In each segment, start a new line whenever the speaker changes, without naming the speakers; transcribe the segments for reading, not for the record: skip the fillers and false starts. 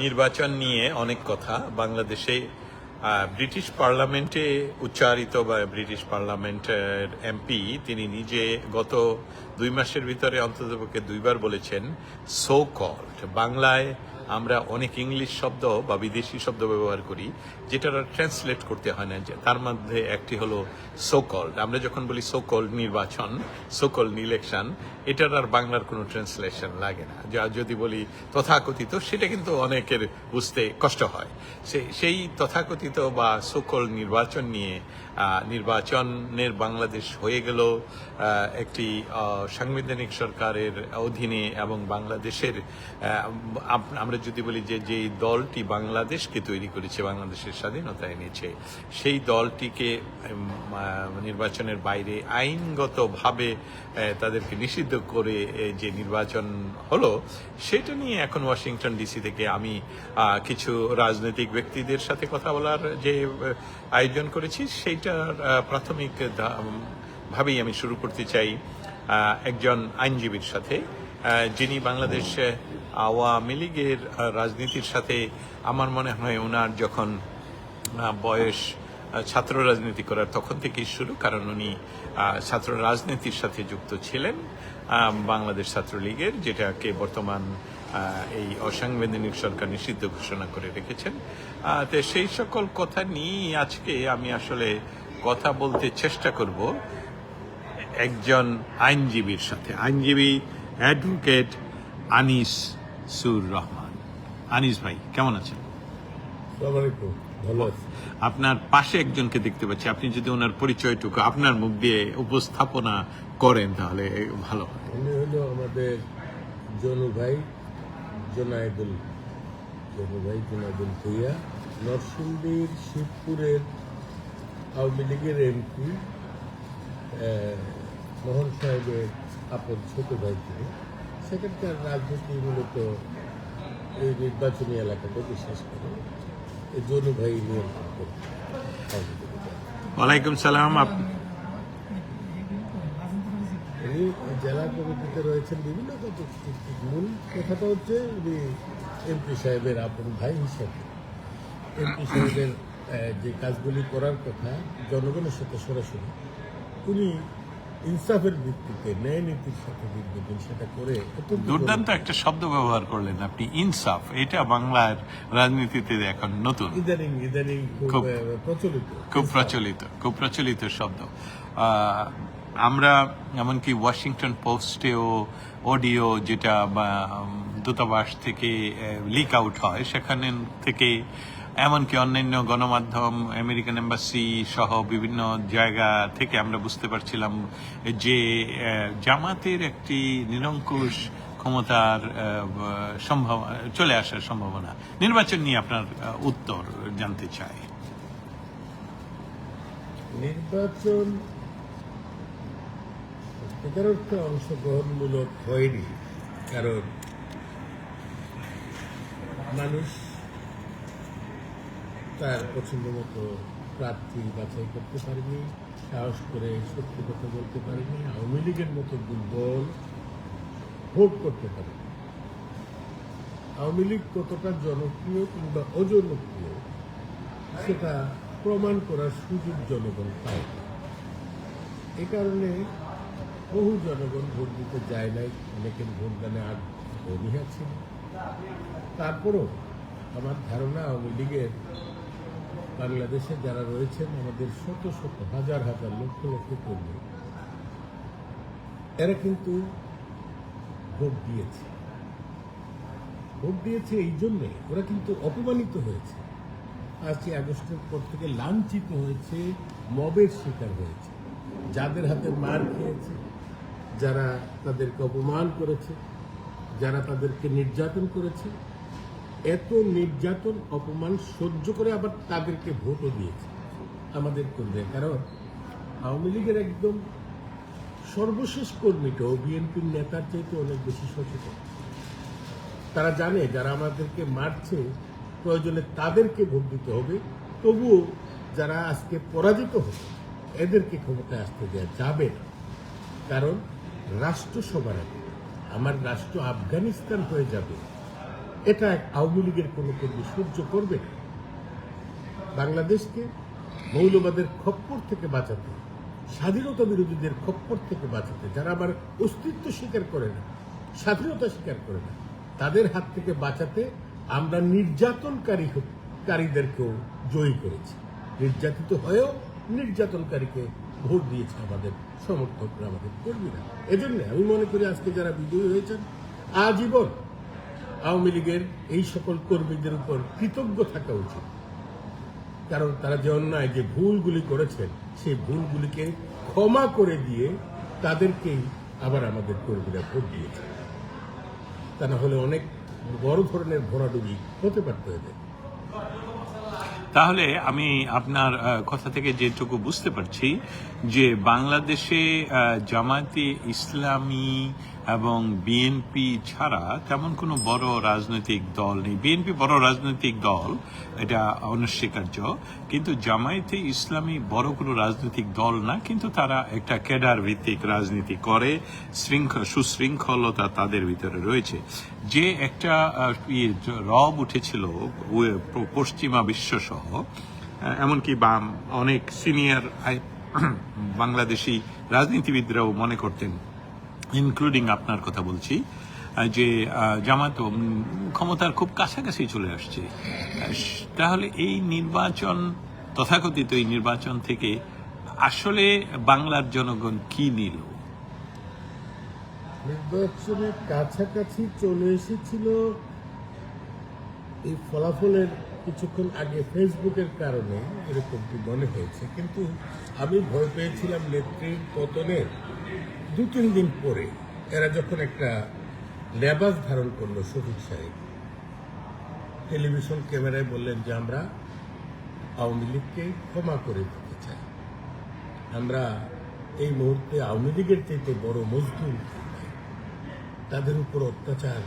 নির্বাচন নিয়ে অনেক কথা বাংলাদেশে ব্রিটিশ পার্লামেন্টে উচ্চারিত বা ব্রিটিশ পার্লামেন্টের এমপি তিনি নিজে গত 2 মাসের ভিতরে অন্ততপক্ষে 2বার বলেছেন সো কল্ড। বাংলায় আমরা অনেক ইংলিশ শব্দ বা বিদেশি শব্দ ব্যবহার করি যেটা ট্রান্সলেট করতে হয় না, যে তার মধ্যে একটি হলো সো কল্ড। আমরা যখন বলি সো কল্ড নির্বাচন, সো কল্ড ইলেকশন, এটার আর বাংলার কোনো ট্রান্সলেশন লাগে না। যা যদি বলি তথাকথিত, সেটা কিন্তু অনেকের বুঝতে কষ্ট হয়। সেই তথাকথিত বা সো কল্ড নির্বাচন নিয়ে নির্বাচনের বাংলাদেশ হয়ে গেল একটি সাংবিধানিক সরকারের অধীনে, এবং বাংলাদেশের আমরা যদি বলি যে দলটি বাংলাদেশকে তৈরি করেছে, বাংলাদেশের স্বাধীনতা এনেছে, সেই দলটিকে নির্বাচনের বাইরে আইনগতভাবে তাদেরকে নিষিদ্ধ করে যে নির্বাচন হলো, সেটা নিয়ে এখন ওয়াশিংটন ডিসি থেকে আমি কিছু রাজনৈতিক ব্যক্তিদের সাথে কথা বলার যে আয়োজন করেছি, সেইটার প্রাথমিক ভাবেই আমি শুরু করতে চাই একজন আইনজীবীর সাথে, যিনি বাংলাদেশ আওয়ামী লীগের রাজনীতির সাথে, আমার মনে হয় ওনার যখন বয়স ছাত্র রাজনীতি করার তখন থেকেই শুরু, কারণ উনি ছাত্র রাজনীতির সাথে যুক্ত ছিলেন বাংলাদেশ ছাত্রলীগের, যেটাকে বর্তমান এই অসাংবিধানিক সরকার নিষিদ্ধ ঘোষণা করে রেখেছেন। তো সেই সকল কথা নিয়ে আজকে আমি আসলে কথা বলতে চেষ্টা করব একজন আইনজীবীর সাথে, আইনজীবী অ্যাডভোকেট আনিস সুর রহমান। আনিস ভাই, কেমন আছেন?
ভালো আছি।
আপনার পাশে একজনকে দেখতে পাচ্ছি, আপনি যদি ওনার পরিচয়টুকু আপনার মুখ দিয়ে উপস্থাপনা করেন তাহলে ভালো হয়।
উনি হলো আমাদের জনু ভাই জোনায়েদুল ভূঁইয়া, নরসিংদীর শিবপুরের আওয়ামী লীগের এমপি, মোহন সাহেবের আপন ছোট ভাই তিনি। সেখানকার রাজনীতি মূলত এই নির্বাচনী এলাকাতে বিশ্বাস করে এই জনু ভাই নিয়ন্ত্রণ করে।
ওয়ালাইকুম সালাম।
উনি জেলা কমিটিতে রয়েছেন বিভিন্ন মূল কথাটা হচ্ছে উনি এমপি সাহেবের আপন ভাই হিসাবে এমপি সাহেবের যে কাজগুলি করার কথা জনগণের সাথে সরাসরি উনি ইনসাফের ভিত্তিতে ন্যায় নীতির সাথে দীর্ঘদিন সেটা করে।
দুর্দান্ত একটা শব্দ ব্যবহার করলেন আপনি, ইনসাফ। এটা বাংলার রাজনীতিতে এখন নতুন,
ইদানিং
খুব প্রচলিত শব্দ। আমরা এমনকি ওয়াশিংটন পোস্টেও অডিও যেটা দূতাবাস থেকে লিক আউট হয়, সেখানে থেকে এমনকি অন্যান্য গণমাধ্যম, আমেরিকান এম্বাসি সহ বিভিন্ন জায়গা থেকে আমরা বুঝতে পারছিলাম যে জামাতের একটি নিরঙ্কুশ ক্ষমতার চলে আসার সম্ভাবনা। নির্বাচন নিয়ে আপনার উত্তর জানতে চাই।
নির্বাচন এটার একটা অংশগ্রহণমূলক হয়নি, কারণ মানুষ তার পছন্দ মতো প্রার্থী বাছাই করতে পারেনি, সাহস করে সত্যি কথা বলতে পারেনি, আওয়ামী লীগের মতো দুর্বল ভোট করতে পারেনি। আওয়ামী লীগ কতটা জনপ্রিয় কিংবা অজনপ্রিয় সেটা প্রমাণ করার সুযোগ জনগণ পায়। এ কারণে বহু জনগণ ভোট দিতে যায় নাই, অনেকের ভোটদানে অনীহা ছিল। তারপরও আমার ধারণা আওয়ামী লীগের বাংলাদেশে যারা রয়েছেন, আমাদের শত শত হাজার হাজার লক্ষ লক্ষ কর্মী, এরা কিন্তু ভোট দিয়েছে এই জন্যে। ওরা কিন্তু অপমানিত হয়েছে, 5ই আগস্টের পর থেকে লাঞ্ছিত হয়েছে, মবের শিকার হয়েছে, যাদের হাতে মার খেয়েছে, যারা তাদেরকে অপমান করেছে, যারা তাদেরকে নির্যাতন করেছে, এত নির্যাতন অপমান সহ্য করে আবার তাদেরকে ভোটও দিয়েছে আমাদের কর্মী। কারণ আওয়ামী লীগের একদম সর্বশেষ কর্মীটাও বিএনপির নেতার চাইতে অনেক বেশি সচেতন। তারা জানে যারা আমাদেরকে মারছে প্রয়োজনে তাদেরকে ভোট দিতে হবে, তবুও যারা আজকে পরাজিত হবে এদেরকে ক্ষমতায় আসতে দেওয়া যাবে না। কারণ রাষ্ট্র সবার আগে, আমার রাষ্ট্র আফগানিস্তান হয়ে যাবে এটা আওয়ামী লীগের কোনো কর্মী সহ্য করবে না। বাংলাদেশকে মৌলবাদের খপ্পর থেকে বাঁচাতে, স্বাধীনতা বিরোধীদের খপ্পর থেকে বাঁচাতে, যারা আবার অস্তিত্ব স্বীকার করে না, স্বাধীনতা স্বীকার করে না, তাদের হাত থেকে বাঁচাতে আমরা নির্যাতনকারীদেরকেও জয়ী করেছি। নির্যাতিত হয়েও নির্যাতনকারীকে ভোট দিয়েছে আমাদের সমর্থকরা, আমাদের কর্মীরা। এজন্য আমি মনে করি আজকে যারা বিজয়ী হয়েছেন আজীবন আওয়ামী লীগের এই সকল কর্মীদের উপর কৃতজ্ঞ থাকা উচিত। কারণ তারা যে অন্যায়, যে ভুলগুলি করেছেন, সেই ভুলগুলিকে ক্ষমা করে দিয়ে তাদেরকেই আবার আমাদের কর্মীরা ভোট দিয়েছে। তা না হলে অনেক বড় ধরনের ভরাডুবি হতে পারত এদের।
তাহলে আমি আপনার কথা থেকে যেটুকু বুঝতে পারছি যে বাংলাদেশে জামায়াতে ইসলামী এবং বিএনপি ছাড়া তেমন কোনো বড় রাজনৈতিক দল নেই। বিএনপি বড় রাজনৈতিক দল, এটা অনস্বীকার্য, কিন্তু জামায়াতে ইসলামী বড় কোনো রাজনৈতিক দল না, কিন্তু তারা একটা ক্যাডার ভিত্তিক রাজনীতি করে, সুশৃঙ্খলতা তাদের ভিতরে রয়েছে। যে একটা রব উঠেছিল পশ্চিমা বিশ্বসহ, এমনকি বাম অনেক সিনিয়র বাংলাদেশি রাজনীতিবিদরাও মনে করতেন, ইনক্লুডিং আপনার কথা বলছি, যে জামাত ক্ষমতার খুব কাছাকাছি চলে আসছে। তাহলে এই নির্বাচন, তথাকথিত এই নির্বাচন থেকে আসলে বাংলার জনগণ কি নিল?
নির্বাচনের কাছাকাছি চলে এসেছিল এই ফলাফলের কিছুক্ষণ আগে ফেসবুকের কারণে এরকমটি মনে হয়েছে, কিন্তু আমি ভয় পেয়েছিলাম নেত্রীর পতনের 2-3 দিন পরে এরা যখন একটা লেবাস ধারণ করলো, শফিক সাহেব টেলিভিশন ক্যামেরায় বললেন যে আমরা আওয়ামী লীগকে ক্ষমা করে দিতে চাই, আমরা এই মুহূর্তে আওয়ামী লীগের চাইতে বড় মজদুর, তাদের উপর অত্যাচার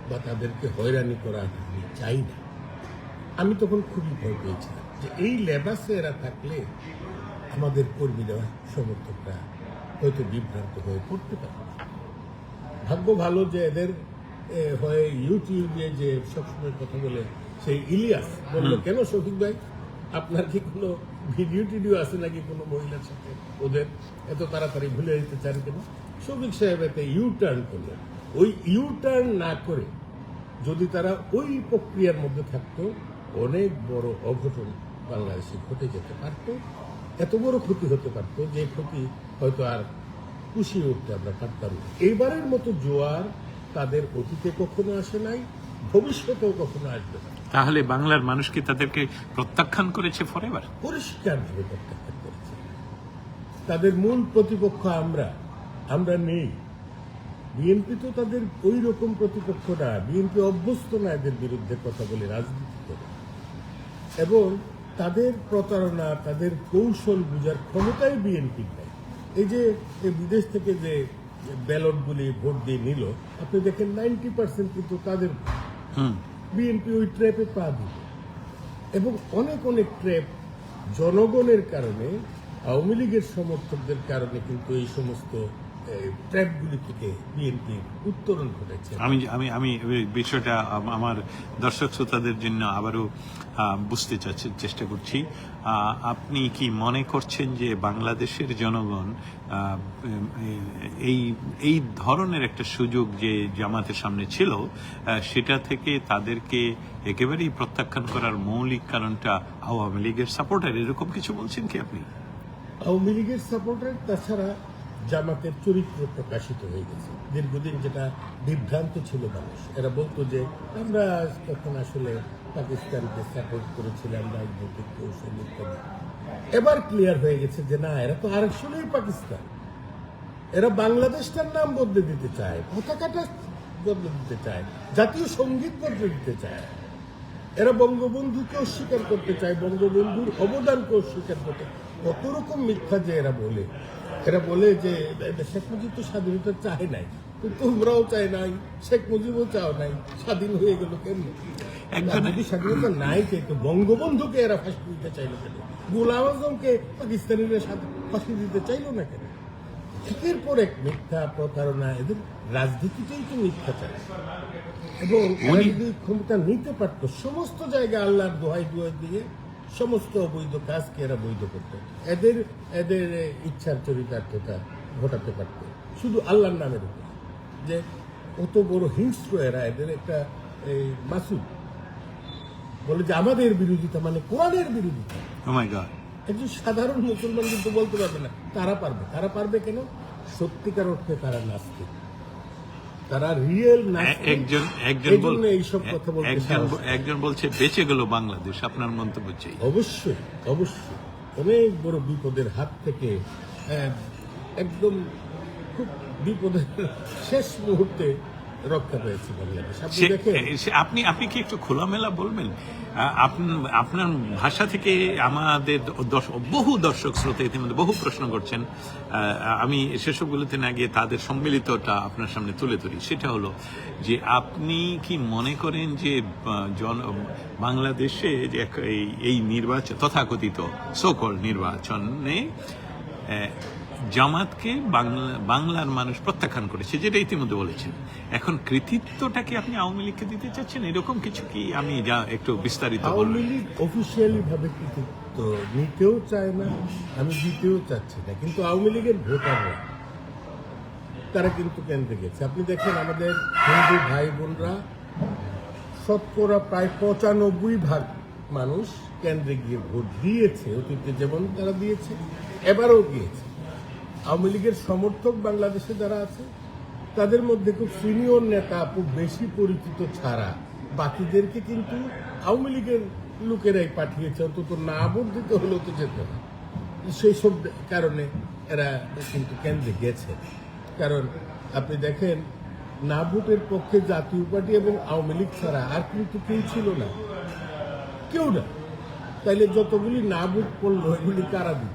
বা তাদেরকে হয়রানি করা আমি চাই না। আমি তখন খুবই ভয় পেয়েছিলাম যে এই লেবাসে এরা থাকলে আমাদের কর্মীরা, সমর্থকরা হয়তো বিভ্রান্ত হয়ে পড়তে পারে। ভাগ্য ভালো যে এদের হয়ে ইউটিউবে যে সবসময় কথা বলে সেই ইলিয়াস বললো, কেন শফিক ভাই আপনার কি কোনো ভিডিও টিডিও আছে নাকি কোনো মহিলার সাথে ওদের, এত তাড়াতাড়ি ভুলে যেতে চান কেন? শফিক সাহেব একটা ইউটার্ন করলেন। ওই ইউটার্ন না করে যদি তারা ওই প্রক্রিয়ার মধ্যে থাকতো, অনেক বড় অঘটন বাংলাদেশে ঘটে যেতে পারত, এত বড় ক্ষতি হতে পারত যে ক্ষতি হয়তো আর পুষিয়ে উঠতে আমরা পারতাম না। এইবারের মতো জোয়ার তাদের অতীতে কখনো আসে নাই, ভবিষ্যতেও কখনো আসবে না।
তাহলে বাংলার মানুষ কি তাদেরকে প্রত্যাখ্যান করেছে ফরএভার?
পরিষ্কারভাবে প্রত্যাখ্যান করেছে। তাদের মূল প্রতিপক্ষ আমরা নেই। বিএনপি তো তাদের ওই রকম প্রতিপক্ষ না। বিএনপি অভ্যস্ত না এদের বিরুদ্ধে কথা বলে রাজনীতি করে, এবং তাদের প্রতারণা, তাদের কৌশল বুঝার ক্ষমতাই বিএনপির নাই। এই যে বিদেশ থেকে যে ব্যালটগুলি ভোট দিয়ে নিল, আপনি দেখেন 90% কিন্তু তাদের। বিএনপি ওই ট্র্যাপে পা দিল, এবং অনেক অনেক ট্র্যাপ জনগণের কারণে, আওয়ামী লীগের সমর্থকদের কারণে কিন্তু এই সমস্ত ট্র্যাপগুলি থেকে বিএনপির উত্তরণ ঘটেছে।
আমি বিষয়টা আমার দর্শক শ্রোতাদের জন্য আবারও বুঝতে চেষ্টা করছি। আপনি কি মনে করছেন যে বাংলাদেশের জনগণ এই ধরনের একটা সুযোগ যে জামাতের সামনে ছিল, সেটা থেকে তাদেরকে একেবারেই প্রত্যাখ্যান করার মৌলিক কারণটা আওয়ামী লীগের সাপোর্টার, এরকম কিছু বলছেন কি আপনি?
আওয়ামী লীগের সাপোর্টার, তাছাড়া জামাতের চরিত্র প্রকাশিত হয়ে গেছে। দীর্ঘদিন যেটা বিভ্রান্ত ছিল মানুষ, এরা বলতো যে আমরা তখন আসলে পাকিস্তানকে সাপোর্ট করেছিলাম রাজনৈতিক কৌশল ইত্যাদি। এবার ক্লিয়ার হয়ে গেছে যে না, এরা তো আসলেই পাকিস্তান। এরা বাংলাদেশটার নাম বদলে দিতে চায়, পতাকাটা বদলে দিতে চায়, জাতীয় সঙ্গীত বদলে দিতে চায়। এরা বঙ্গবন্ধুকে অস্বীকার করতে চায়, বঙ্গবন্ধুর অবদানকে অস্বীকার করতে। কত রকম মিথ্যা যে এরা বলে। এরা বলে যে শেখ মুজিব তো স্বাধীনতা চায় নাই, তো তোমরাও চায় নাই, শেখ মুজিবও চাও নাই, স্বাধীন হয়ে গেল কেন? যদি স্বাধীনতা নাই চাইতো, বঙ্গবন্ধুকে এরা ফাঁসি দিতে চাইলো কেন? গোলাম আজমকে পাকিস্তানিরা ফাঁসি দিতে চাইলো না কেন? একের পর এক মিথ্যা প্রতারণা, এদের রাজনীতিটাই তো মিথ্যাচার। এবং এরা যদি ক্ষমতা নিতে পারতো, সমস্ত জায়গায় আল্লাহর দোহাই দোহাই দিয়ে সমস্ত অবৈধ কাজকে এরা বৈধ করতো, এদের এদের ইচ্ছার চরিতার্থতা ঘটাতে পারত শুধু আল্লাহর নামের উপর। যে কত বড় হিংস্র এরা, এদের একটা এই মাসুদ বলে যে আমাদের বিরোধিতা মানে কোরআনের বিরোধিতা।
Oh my God!
একজন সাধারণ মুসলমান কিন্তু বলতে পারবে না। তারা পারবে কেন? সত্যিকার অর্থে তারা নাস্তিক, তারা রিয়েল নাস্তিক। এইসব কথা বলতে
একজন বলছে বেঁচে গেল বাংলাদেশ, আপনার মন্তব্য চাই।
অবশ্যই অবশ্যই অনেক বড় বিপদের হাত থেকে একদম খুব বিপদের শেষ মুহূর্তে রক্ষা পেয়েছে বাংলাদেশ।
আপনি কি একটু খোলামেলা বলবেন? আপনার ভাষা থেকে আমাদের বহু দর্শক শ্রোতা ইতিমধ্যে বহু প্রশ্ন করছেন, আমি সেসবগুলোতে না গিয়ে তাদের সম্মিলিতটা আপনার সামনে তুলে ধরি। সেটা হলো যে আপনি কি মনে করেন যে বাংলাদেশে যে এই নির্বাচন, তথাকথিত সোকল নির্বাচনে জামাতকে বাংলার মানুষ প্রত্যাখ্যান করেছে, যেটা ইতিমধ্যে বলেছেন, এখন কৃতিত্বটা কি আপনি আওয়ামী লীগকে দিতে চাচ্ছেন? এরকম কিছু কি? আমি যা একটু বিস্তারিত বলবো।
আওয়ামী লীগ অফিসিয়ালি ভাবে কৃতিত্ব নিতেও চায় না, আমি দিতেও চাচ্ছি না, কিন্তু আওয়ামী লীগের ভোটাররা তারা কিন্তু কেন্দ্রে গেছে। আপনি দেখেন আমাদের হিন্দু ভাই বোনরা শতকরা প্রায় 95% মানুষ কেন্দ্রে গিয়ে ভোট দিয়েছে, অতীতে যেমন তারা দিয়েছে এবারও গিয়েছে। আওয়ামী লীগের সমর্থক বাংলাদেশে যারা আছে তাদের মধ্যে খুব সিনিয়র নেতা, খুব বেশি পরিচিত ছাড়া বাকিদেরকে কিন্তু আওয়ামী লীগের লোকেরাই পাঠিয়েছে, অন্তত না ভোট দিতে হলেও তো যেতে হবে। সেই সব কারণে এরা কিন্তু কেন্দ্রে গেছে। কারণ আপনি দেখেন না ভোটের পক্ষে জাতীয় পার্টি এবং আওয়ামী লীগ ছাড়া আর কিন্তু কেউ ছিল না, কেউ না। তাইলে যতগুলি না ভোট করলো এগুলি কারা দিল?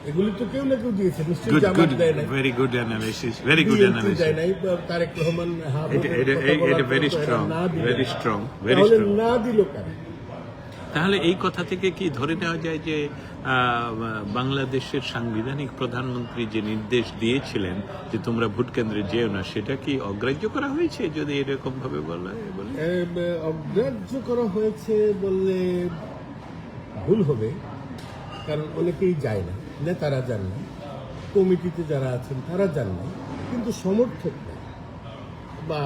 এগুলি তো কেউ না কেউ দিয়েছে, নিশ্চয়ই জামাত দেয় নাই,
very good analysis, very good analysis
দেয় নাই, Tarique Rahman
very strong, very strong,
না দিল কারা?
তাহলে এই কথা থেকে কি ধরে নেওয়া যায় যে বাংলাদেশের সাংবিধানিক প্রধানমন্ত্রী যে নির্দেশ দিয়েছিলেন যে তোমরা ভোট কেন্দ্রে যেও না, সেটা কি অগ্রাহ্য করা হয়েছে? যদি এরকম ভাবে বলে
অগ্রাহ্য করা হয়েছে বললে ভুল হবে, কারণ অনেকেই যায় না, নেতারা যান না, কমিটিতে যারা আছেন তারা যান না, কিন্তু সমর্থকরা বা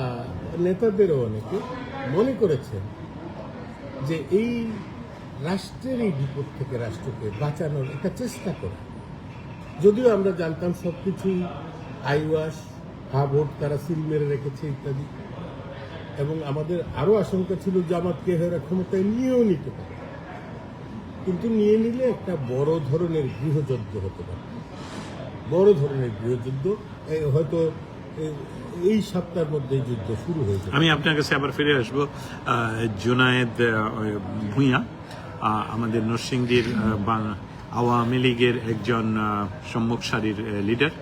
নেতাদেরও অনেকে মনে করেছেন যে এই রাষ্ট্রের এই বিপদ থেকে রাষ্ট্রকে বাঁচানোর একটা চেষ্টা করা। যদিও আমরা জানতাম সবকিছুই আইওয়াস, ভোট তারা সিল মেরে রেখেছে ইত্যাদি, এবং আমাদের আরো আশঙ্কা ছিল জামাতকে এরা ক্ষমতায় নিয়েও নিতে পারে, কিন্তু নিয়ে নিলে একটা বড় ধরনের গৃহযুদ্ধ হতে পারে, বড় ধরনের গৃহযুদ্ধ। হয়তো এই সপ্তাহের মধ্যে যুদ্ধ শুরু হয়েছে।
আমি আপনার কাছে আবার ফিরে আসবো। জুনায়েদ ভূঁইয়া, আমাদের নরসিংদীর আওয়ামী লীগের একজন সম্মুখ সারির লিডার।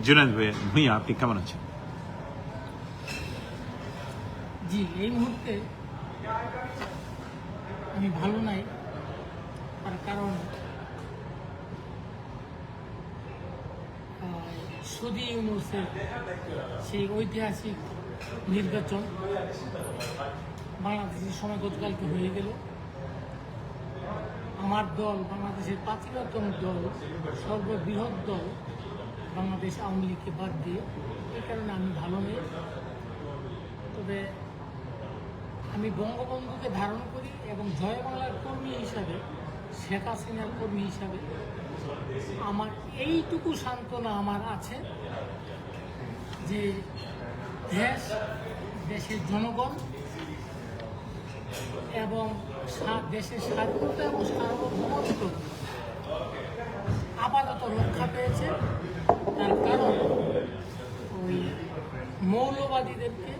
জুনায়েদ ভূঁইয়া, আপনি কেমন আছেন?
জি, এই মুহূর্তে আমি ভালো নাই, তার কারণ সৌদি ইউনুসের সেই ঐতিহাসিক নির্বাচন বাংলাদেশের সময় গতকালকে হয়ে গেল। আমার দল, বাংলাদেশের ৫তম দল, সর্ববৃহৎ দল বাংলাদেশ আওয়ামী লীগকে বাদ দিয়ে, এই কারণে আমি ভালো নেই। তবে আমি বঙ্গবন্ধুকে ধারণ করি এবং জয় বাংলার কর্মী হিসাবে, শেখ হাসিনার কর্মী হিসাবে আমার এইটুকু সান্ত্বনা আমার আছে যে দেশের জনগণ এবং দেশের স্বাধীনতা এবং সার্বভৌমত্ব আপাতত রক্ষা পেয়েছে। তার কারণ ওই মৌলবাদীদেরকে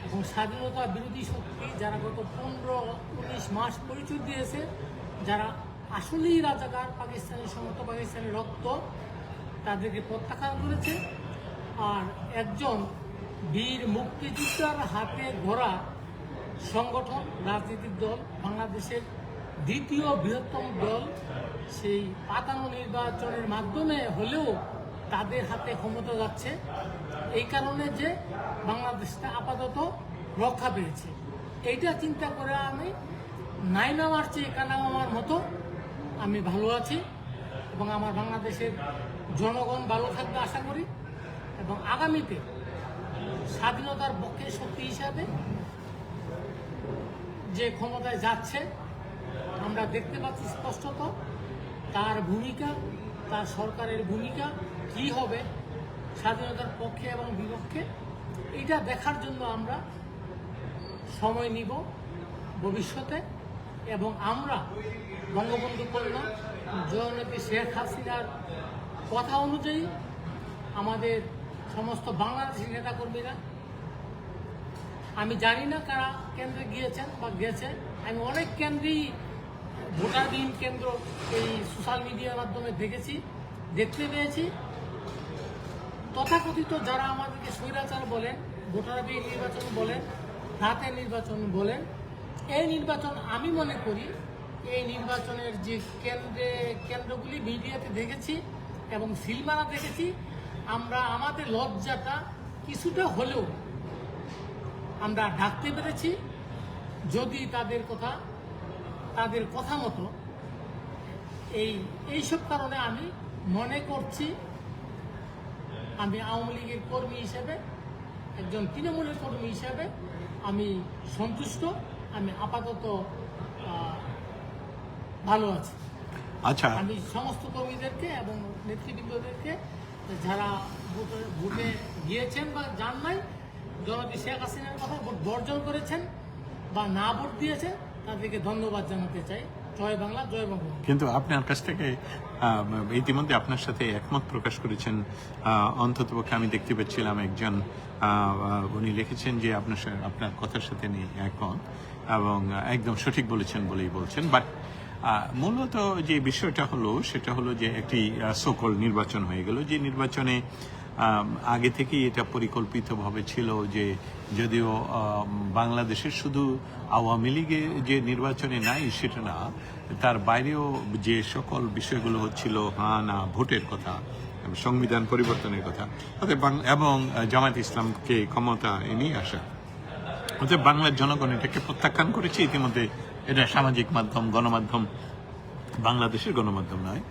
এবং স্বাধীনতা বিরোধী শক্তি যারা গত 15-19 মাস পরিচয় দিয়েছে, যারা আসলেই রাজাকার, পাকিস্তানের সমস্ত পাকিস্তানের রক্ত, তাদেরকে প্রত্যাখ্যান করেছে। আর একজন বীর মুক্তিযোদ্ধার হাতে গড়া সংগঠন, রাজনৈতিক দল, বাংলাদেশের দ্বিতীয় বৃহত্তম দল সেই পাতানো নির্বাচনের মাধ্যমে হলেও তাদের হাতে ক্ষমতা যাচ্ছে, এই কারণে যে বাংলাদেশটা আপাতত রক্ষা পেয়েছে। এইটা চিন্তা করে আমি নাই নামার চেয়ে কানা মামার মতো আমি ভালো আছি এবং আমার বাংলাদেশের জনগণ ভালো থাকবে আশা করি, এবং আগামীতে স্বাধীনতার পক্ষে শক্তি হিসাবে যে ক্ষমতায় যাচ্ছে আমরা দেখতে পাচ্ছি স্পষ্টত তার ভূমিকা, তার সরকারের ভূমিকা কি হবে স্বাধীনতার পক্ষে এবং বিপক্ষে, এটা দেখার জন্য আমরা সময় নিব ভবিষ্যতে। এবং আমরা বঙ্গবন্ধু কন্যা জননেত্রী শেখ হাসিনার কথা অনুযায়ী আমাদের সমস্ত বাংলাদেশি নেতাকর্মীরা, আমি জানি না কারা কেন্দ্রে গিয়েছেন বা গেছে, আমি অনেক কেন্দ্রেই ভোটারবিহীন কেন্দ্র এই সোশ্যাল মিডিয়ার মাধ্যমে দেখতে পেয়েছি। তথাকথিত যারা আমাদেরকে স্বৈরাচার বলেন, ভোটারবিহীন নির্বাচন বলেন, রাতের নির্বাচন বলেন, এই নির্বাচন আমি মনে করি এই নির্বাচনের যে কেন্দ্রগুলি মিডিয়াতে দেখেছি এবং সিলমারা দেখেছি, আমরা আমাদের লজ্জাটা কিছুটা হলেও আমরা ঢাকতে পেরেছি। যদি তাদের কথা মতো এইসব কারণে আমি মনে করছি আমি আওয়ামী লীগের কর্মী হিসেবে, একজন তৃণমূলের কর্মী হিসেবে আমি সন্তুষ্ট, আমি আপাতত ভালো আছি।
আচ্ছা,
আমি সমস্ত কর্মীদেরকে এবং নেতৃবৃন্দদেরকে যারা ভোটে গিয়েছেন বা যান নাই, জননেত্রী শেখ হাসিনার কথা ভোট বর্জন করেছেন বা না ভোট দিয়েছেন, তাদেরকে ধন্যবাদ জানাতে চাই। জয় বাংলা, জয় বঙ্গবন্ধু।
কিন্তু আপনার কাছ থেকে ইতিমধ্যে আপনার সাথে একমত প্রকাশ করেছেন, অন্ততপক্ষে আমি দেখতে পাচ্ছিলাম একজন, উনি লিখেছেন যে আপনার কথার সাথে নেই একমত এবং একদম সঠিক বলেছেন বলেই বলছেন। বাট মূলত যে বিষয়টা হলো সেটা হলো যে একটি সকল নির্বাচন হয়ে গেল, যে নির্বাচনে আগে থেকেই এটা পরিকল্পিতভাবে ছিল যে যদিও বাংলাদেশের শুধু আওয়ামী লীগে যে নির্বাচনে নাই সেটা না, তার বাইরেও যে সকল বিষয়গুলো হচ্ছিল, না ভোটের কথা, সংবিধান পরিবর্তনের কথা, এবং জামায়াত ইসলামকে ক্ষমতা নিয়ে আসা, অতএব বাংলার জনগণ এটাকে প্রত্যাখ্যান করেছে ইতিমধ্যে। এটা সামাজিক মাধ্যম, গণমাধ্যম, বাংলাদেশের গণমাধ্যম নয়,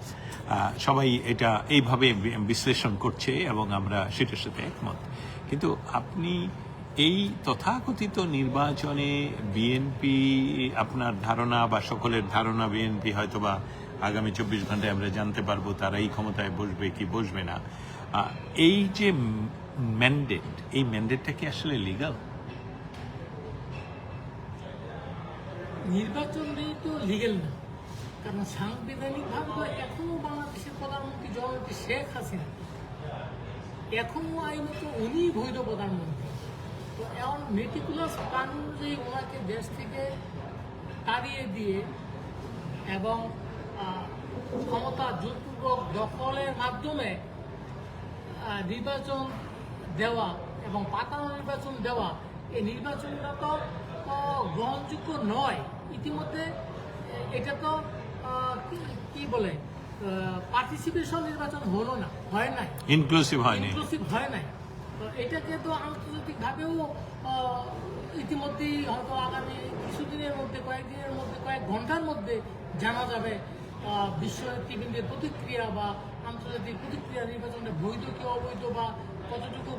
সবাই এটা এইভাবে বিশ্লেষণ করছে এবং আমরা সেটার সাথে একমত। কিন্তু আপনি এই তথাকথিত নির্বাচনে বিএনপি, আপনার ধারণা বা সকলের ধারণা বিএনপি হয়তোবা আগামী 24 ঘন্টায় আমরা জানতে পারবো তারা এই ক্ষমতায় বসবে কি বসবে না, এই যে ম্যান্ডেট, এই ম্যান্ডেটটা কি আসলে লিগ্যাল?
নির্বাচনটাই তো লিগেল না, কারণ সাংবিধানিকভাবে এখনো বাংলাদেশের প্রধানমন্ত্রী জননেত্রী শেখ হাসিনা, এখনো আইনত উনি বৈধ প্রধানমন্ত্রী। তো এমন মেটিকুলাস প্ল্যান অনুযায়ী ওনাকে দেশ থেকে তাড়িয়ে দিয়ে এবং ক্ষমতা জোরপূর্বক দখলের মাধ্যমে নির্বাচন দেওয়া এবং পাতানো নির্বাচন দেওয়া, এই নির্বাচনটা তো গ্রহণযোগ্য নয়। ইতিমধ্যে এটা তো কি বলে পার্টিসিপেশন নির্বাচন হলো না, হয় নাই, ইনক্লুসিভ হয় নাই। তো এটাকে তো আন্তর্জাতিকভাবেও ইতিমধ্যেই হয়তো আগামী কিছুদিনের মধ্যে, কয়েকদিনের মধ্যে, কয়েক ঘন্টার মধ্যে জানা যাবে বিশ্ব নেতৃবৃন্দের প্রতিক্রিয়া বা আন্তর্জাতিক প্রতিক্রিয়া, নির্বাচনটা বৈধ কি অবৈধ বা কতটুকু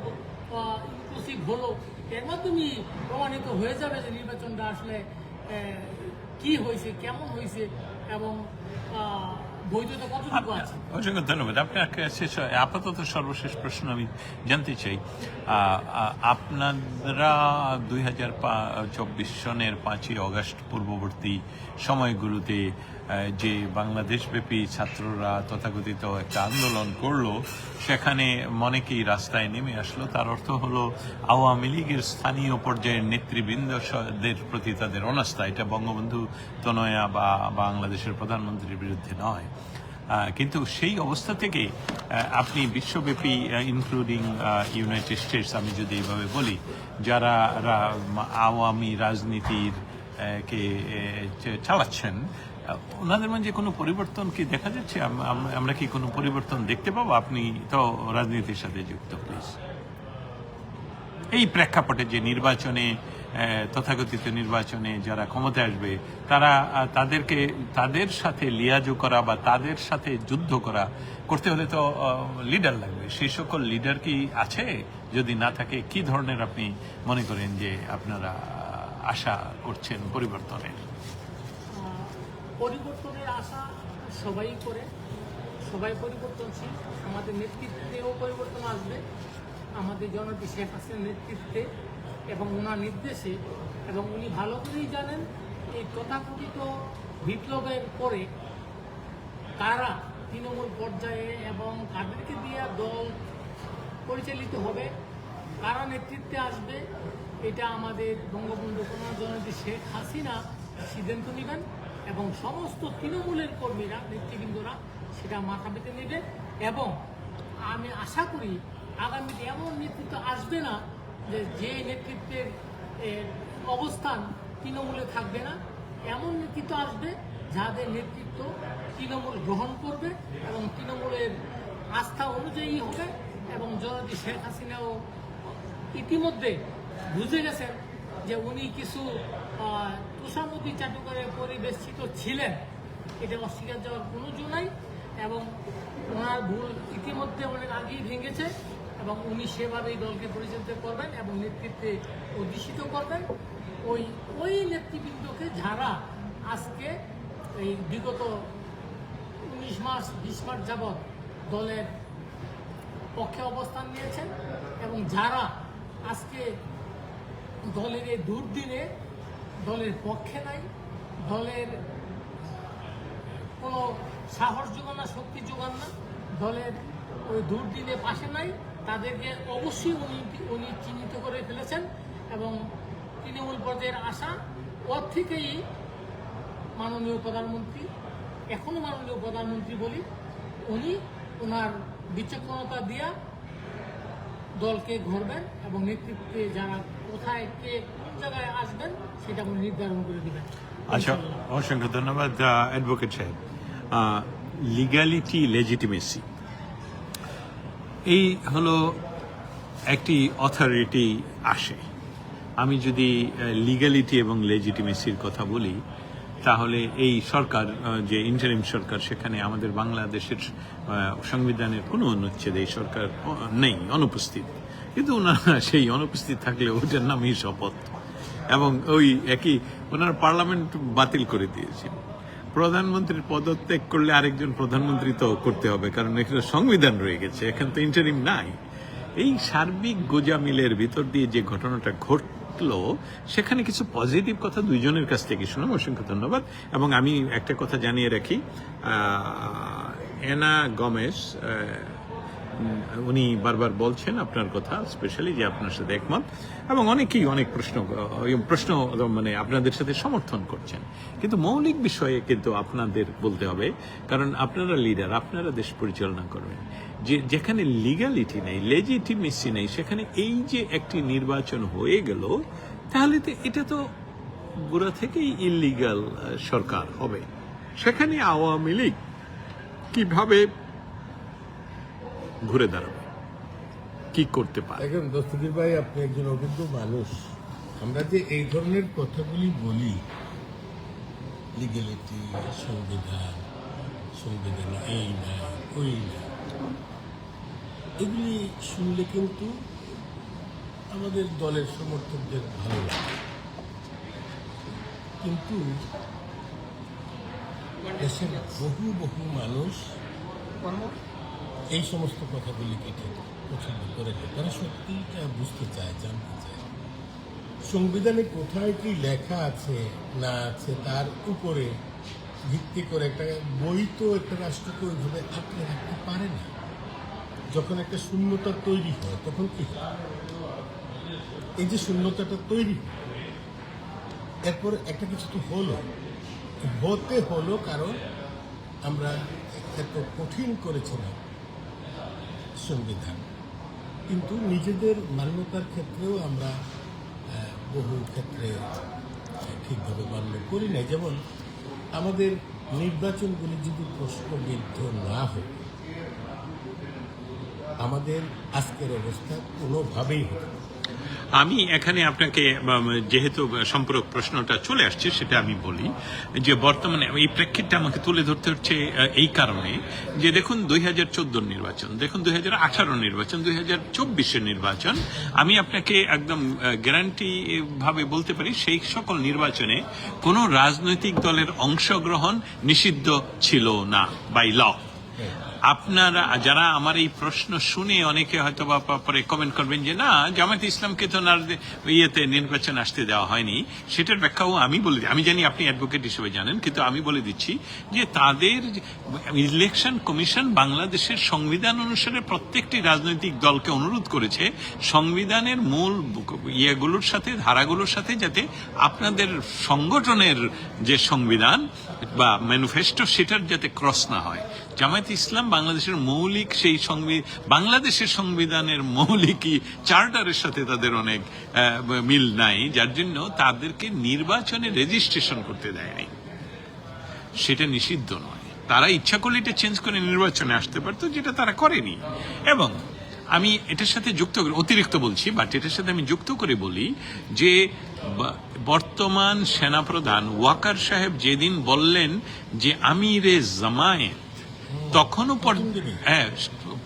ইনক্লুসিভ হলো, এর মাধ্যমেই প্রমাণিত হয়ে যাবে যে নির্বাচনটা আসলে কি হয়েছে, কেমন হয়েছে এবং বৈধতা কতটুকু আছে।
অসংখ্য ধন্যবাদ আপনাকে। আপাতত সর্বশেষ প্রশ্ন আমি জানতে চাই, আপনারা 2024 সনের 5ই অগস্ট পূর্ববর্তী সময়গুলোতে যে বাংলাদেশব্যাপী ছাত্ররা তথাকথিত একটা আন্দোলন করলো, সেখানে অনেকেই রাস্তায় নেমে আসলো। তার অর্থ হলো আওয়ামী লীগের স্থানীয় পর্যায়ের নেতৃবৃন্দদের প্রতি তাদের অনাস্থা। এটা বঙ্গবন্ধু তনয়া বা বাংলাদেশের প্রধানমন্ত্রীর বিরুদ্ধে নয়। কিন্তু সেই অবস্থা থেকে আপনি বিশ্বব্যাপী, ইনক্লুডিং ইউনাইটেড স্টেটস, আমি যদি এইভাবে বলি, যারা আওয়ামী রাজনীতির কে চালাচ্ছেন, ওনাদের মধ্যে কোনো পরিবর্তন কি দেখা যাচ্ছে? আমরা কি কোনো পরিবর্তন দেখতে পাবো? আপনি তো রাজনীতির সাথে যুক্ত, প্লিজ। এই প্রেক্ষাপটে যে নির্বাচনে, তথাকথিত নির্বাচনে যারা ক্ষমতায় আসবে, তারা তাদের সাথে লিয়াজু করা বা তাদের সাথে যুদ্ধ করতে হলে তো লিডার লাগবে। সেই সকল লিডার কি আছে? যদি না থাকে, কি ধরনের আপনি মনে করেন যে আপনারা আশা করছেন পরিবর্তনের?
পরিবর্তনের আশা সবাই করে, সবাই পরিবর্তনশীল। আমাদের নেতৃত্বেও পরিবর্তন আসবে, আমাদের জননেত্রী শেখ হাসিনার নেতৃত্বে এবং ওনার নির্দেশে। এবং উনি ভালো করেই জানেন এই তথাকথিত বিপ্লবের পরে কারা তৃণমূল পর্যায়ে এবং কাদেরকে দিয়ে দল পরিচালিত হবে, কারা নেতৃত্বে আসবে, এটা আমাদের বঙ্গবন্ধু কন্যা জননেত্রী শেখ হাসিনা সিদ্ধান্ত নেবেন এবং সমস্ত তৃণমূলের কর্মীরা, নেতৃবৃন্দরা সেটা মাথা পেতে নেবে। এবং আমি আশা করি আগামীতে এমন নেতৃত্ব আসবে না যে নেতৃত্বের অবস্থান তৃণমূলে থাকবে না। এমন নেতৃত্ব আসবে যাদের নেতৃত্ব তৃণমূল গ্রহণ করবে এবং তৃণমূলের আস্থা অনুযায়ী হবে। এবং জননেত্রী শেখ হাসিনাও ইতিমধ্যে বুঝে গেছেন যে উনি কিছু তোষামতি চাটুকারে পরিবেষ্টিত ছিলেন, এটা অস্বীকার যাওয়ার কোনো জো নাই। এবং ওনার ভুল ইতিমধ্যে অনেক আগেই ভেঙেছে এবং উনি সেভাবেই দলকে পরিচালিত করবেন এবং নেতৃত্বে অধিষ্ঠিত করবেন ওই নেতৃবৃন্দকে যারা আজকে এই বিগত 19 মাস 20 মাস যাবৎ দলের পক্ষে অবস্থান নিয়েছেন এবং যারা আজকে দলের এই দুর্দিনে দলের পক্ষে নাই, দলের কোনো সাহস যোগান না, শক্তি যোগান না, দলের ওই দুর্দিনে পাশে নাই, তাদেরকে অবশ্যই উনি চিহ্নিত করে ফেলেছেন। এবং তৃণমূল পর্যায়ের আশা ওর থেকেই মাননীয় প্রধানমন্ত্রী, এখনও মাননীয় প্রধানমন্ত্রী বলি, উনি ওনার বিচক্ষণতা দিয়া দলকে ঘুরবেন এবং নেতৃত্বে যারা কোথায় কে কোন জায়গায় আসবেন সেটা উনি নির্ধারণ করে দিবেন।
আচ্ছা, অসংখ্য ধন্যবাদ অ্যাডভোকেট সাহেব। লিগ্যালিটি, লেজিটিমেসি, এই হলো একটি অথরিটি আসে। আমি যদি লিগ্যালিটি এবং লেজিটিমেসির কথা বলি, তাহলে এই সরকার, যে ইন্টারিম সরকার, সেখানে আমাদের বাংলাদেশের সংবিধানের কোনো অনুচ্ছেদে এই সরকার নেই, অনুপস্থিত। কিন্তু ওনারা সেই অনুপস্থিত থাকলে ওটার নামই শপথ। এবং ওই একই ওনারা পার্লামেন্ট বাতিল করে দিয়েছেন। প্রধানমন্ত্রীর পদত্যাগ করলে আরেকজন প্রধানমন্ত্রী তো করতে হবে, কারণ এখানে সংবিধান রয়ে গেছে, এখানে তো ইন্টারিম নাই। এই সার্বিক গোজামিলের ভিতর দিয়ে যে ঘটনাটা ঘটলো, সেখানে কিছু পজিটিভ কথা দুইজনের কাছ থেকে শুনলাম। অসংখ্য ধন্যবাদ। এবং আমি একটা কথা জানিয়ে রাখি, অ্যানা গোমেজ, উনি বারবার বলছেন আপনার কথা, স্পেশালি যে আপনার সাথে একমত, এবং অনেকেই অনেক প্রশ্ন মানে আপনাদের সাথে সমর্থন করছেন। কিন্তু মৌলিক বিষয়ে কিন্তু আপনাদের বলতে হবে, কারণ আপনারা লিডার, আপনারা দেশ পরিচালনা করবেন। যেখানে লিগ্যালিটি নেই, লেজিটিমেসি নেই, সেখানে এই যে একটি নির্বাচন হয়ে গেল, তাহলে তো এটা তো গোড়া থেকেই ইলিগাল সরকার হবে। সেখানে আওয়ামী লীগ কিভাবে ঘুরে দাঁড়াবে, কি করতে পারে?
এখন দস্তগীর ভাই, আপনি একজন অভিজ্ঞ মানুষ। আমরা যে এই ধরনের কথাগুলি বলি, লিগ্যালিটি, সংবিধান এই না ওই না, এগুলি শুনলে কিন্তু আমাদের দলের সমর্থকদের ভালো লাগে। কিন্তু দেশের বহু বহু মানুষ এই সমস্ত কথাগুলিকে ঠিক পছন্দ করে না। তারা সত্যিটা বুঝতে চায়, জানতে চায় সংবিধানে কোথায় কি লেখা আছে না আছে, তার উপরে ভিত্তি করে একটা বই তো একটা রাষ্ট্রকে ওইভাবে আঁকড়ে রাখতে পারে না। যখন একটা শূন্যতা তৈরি হয়, তখন কি হয়? এই যে শূন্যতাটা তৈরি হয়, এরপর একটা কিছু তো হতে হলো, কারণ আমরা এত কঠিন করেছিলাম সংবিধান, কিন্তু নিজেদের মান্যতার ক্ষেত্রেও আমরা বহু ক্ষেত্রে ঠিকভাবে মান্য করি নাই। যেমন আমাদের নির্বাচনগুলি যদি প্রশ্নবিদ্ধ না হতো আমাদের আজকের অবস্থা কোনোভাবেই হতো না।
আমি এখানে আপনাকে যেহেতু সম্পর্ক প্রশ্নটা চলে আসছে সেটা আমি বলি যে বর্তমানে এই প্রেক্ষিতটা আমাকে তুলে ধরতে হচ্ছে এই কারণে যে দেখুন 2014 নির্বাচন, দেখুন 2018 নির্বাচন, 2024 নির্বাচন, আমি আপনাকে একদম গ্যারান্টি ভাবে বলতে পারি সেই সকল নির্বাচনে কোনো রাজনৈতিক দলের অংশগ্রহণ নিষিদ্ধ ছিল না বাই ল। আপনারা যারা আমার এই প্রশ্ন শুনে অনেকে হয়তো বা পরে কমেন্ট করবেন যে না জামায়াতে ইসলামকে তো ইয়েতে নির্বাচন আসতে দেওয়া হয়নি, সেটার ব্যাখ্যাও আমি বলে দিই। আমি জানি আপনি অ্যাডভোকেট হিসেবে জানেন, কিন্তু আমি বলে দিচ্ছি যে তাদের ইলেকশন কমিশন বাংলাদেশের সংবিধান অনুসারে প্রত্যেকটি রাজনৈতিক দলকে অনুরোধ করেছে সংবিধানের মূল ইয়েগুলোর সাথে, ধারাগুলোর সাথে যাতে আপনাদের সংগঠনের যে সংবিধান বা ম্যানিফেস্টো সেটার যাতে ক্রস না হয়। জামায়াতে ইসলাম বাংলাদেশের মৌলিক সেই বাংলাদেশের সংবিধানের মৌলিকই চার্টারের সাথে তাদের অনেক মিল নাই, যার জন্য তাদেরকে নির্বাচনে রেজিস্ট্রেশন করতে দেয়নি। সেটা নিষিদ্ধ নয়, তারা ইচ্ছা করলে এটা চেঞ্জ করে নির্বাচনে আসতে পারতো, যেটা তারা করেনি। এবং আমি এটার সাথে যুক্ত করে অতিরিক্ত বলছি, বাট এটার সাথে আমি যুক্ত করে বলি যে বর্তমান সেনাপ্রধান ওয়াকার সাহেব যেদিন বললেন যে আমিরে জামায়াত, তখনও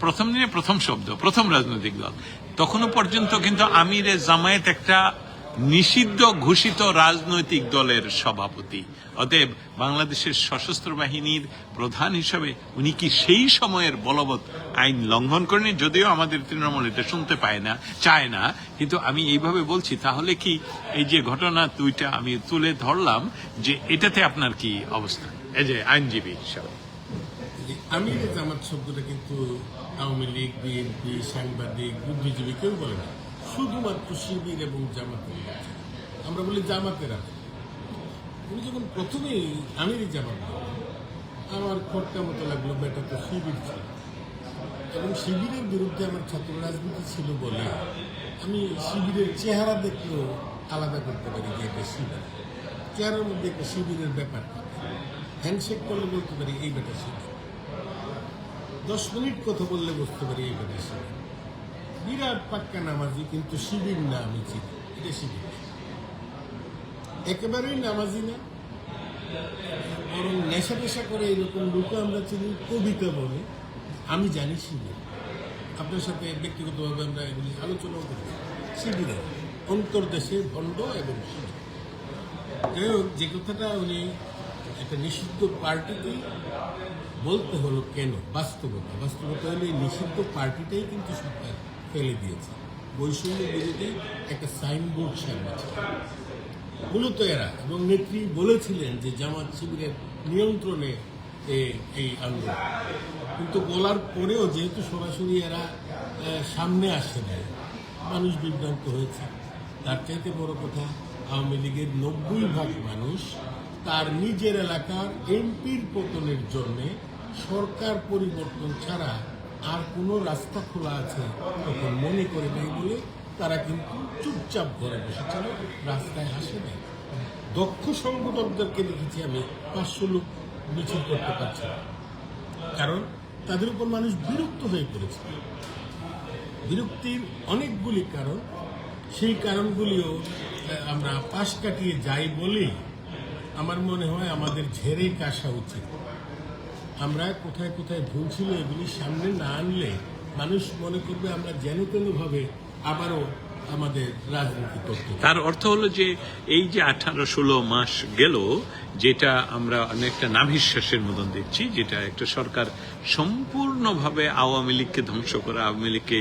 প্রথম দিনে প্রথম শব্দ, প্রথম রাজনৈতিক দল, তখনও পর্যন্ত কিন্তু আমিরে জামায়াত একটা নিষিদ্ধ ঘোষিত রাজনৈতিক দলের সভাপতি। অতএব বাংলাদেশের সশস্ত্র বাহিনীর প্রধান হিসাবে উনি কি সেই সময়ের বলবৎ আইন লঙ্ঘন করেনি? যদিও আমাদের তৃণমূল এটা শুনতে চায় না, কিন্তু আমি এইভাবে বলছি। তাহলে কি এই যে ঘটনা দুইটা আমি তুলে ধরলাম, যে এটাতে আপনার কি অবস্থা এই যে আইনজীবী হিসাবে?
আমির জামাত শব্দটা কিন্তু আওয়ামী লীগ, বিএনপি, সাংবাদিক, বুদ্ধিজীবী কেউ বলে না, শুধুমাত্র শিবির এবং জামাতের। আমরা বলি জামাতের আমির। উনি যখন প্রথমেই আমিরই জামাত বললেন, আমার খটকা মতো লাগলো, বেটা তো শিবির ছিল, এবং শিবিরের বিরুদ্ধে আমার ছাত্র রাজনীতি ছিল বলে আমি শিবিরের চেহারা দেখলেও আলাদা করতে পারি যে এটা শিবির। চেহারার মধ্যে একটা শিবিরের ব্যাপার থাকে, হ্যান্ডশেক করলে বলতে পারি এই বেটা শিবির, 10 মিনিট কথা বললে বুঝতে পারি এই বেটা শিবির। বিরাট পাক্কা নামাজি, কিন্তু শিবির না আমি চিনি, এটা শিবির একেবারেই নামাজি না, বরং নেশা পেশা করে এরকম লোকও আমরা চিনি, কবিতা বলে। আমি জানি শিবির, আপনার সাথে ব্যক্তিগতভাবে আমরা এগুলি আলোচনাও করি। শিবিরের অন্তর্দেশে ভণ্ড এবং শিবির। যাই হোক, যে কথাটা উনি একটা নিষিদ্ধ পার্টিকেই বলতে হলো কেন, বাস্তবতা হলো এই নিষিদ্ধ পার্টিটাই কিন্তু সরকার ফেলে দিয়েছে। বৈষম্য বিরোধী একটা সাইনবোর্ড সামনেছে মূলত এরা, এবং নেত্রী বলেছিলেন যে জামাত শিবিরের নিয়ন্ত্রণে এই আন্দোলন, কিন্তু বলার পরেও যেহেতু সরাসরি এরা সামনে আসে নাই, মানুষ বিভ্রান্ত হয়েছে। তার চাইতে বড় কথা, আওয়ামী লীগের 90% মানুষ তার নিজের এলাকার এমপির পতনের জন্যে সরকার পরিবর্তন ছাড়া আর কোনো রাস্তা খোলা আছে তখন মনে করে নাই বলে তারা কিন্তু চুপচাপ ঘরে বসেছিল, রাস্তায় আসে নাই। দক্ষ সংগঠকদেরকে দেখেছি আমি 500 লোক মিছিল করতে পারছে না, কারণ তাদের উপর মানুষ বিরক্ত হয়ে পড়েছে। বিরক্তির অনেকগুলি কারণ, সেই কারণগুলিও আমরা পাশ কাটিয়ে যাই বলেই আমার মনে হয় আমাদের ঝেড়ে কাশা উচিত। আমরা কোথায় কোথায় ভুল ছিল এগুলি সামনে না আনলে মানুষ মনে করবে আমরা যেন তেনভাবে আবারও আমাদের রাজনীতি করতে।
তার অর্থ হলো যে এই যে 18-16 মাস গেল, যেটা আমরা অনেকটা নাভিশ্বাসের মতন দেখছি, যেটা একটা সরকার সম্পূর্ণভাবে আওয়ামী লীগকে ধ্বংস করে, আওয়ামী লীগকে,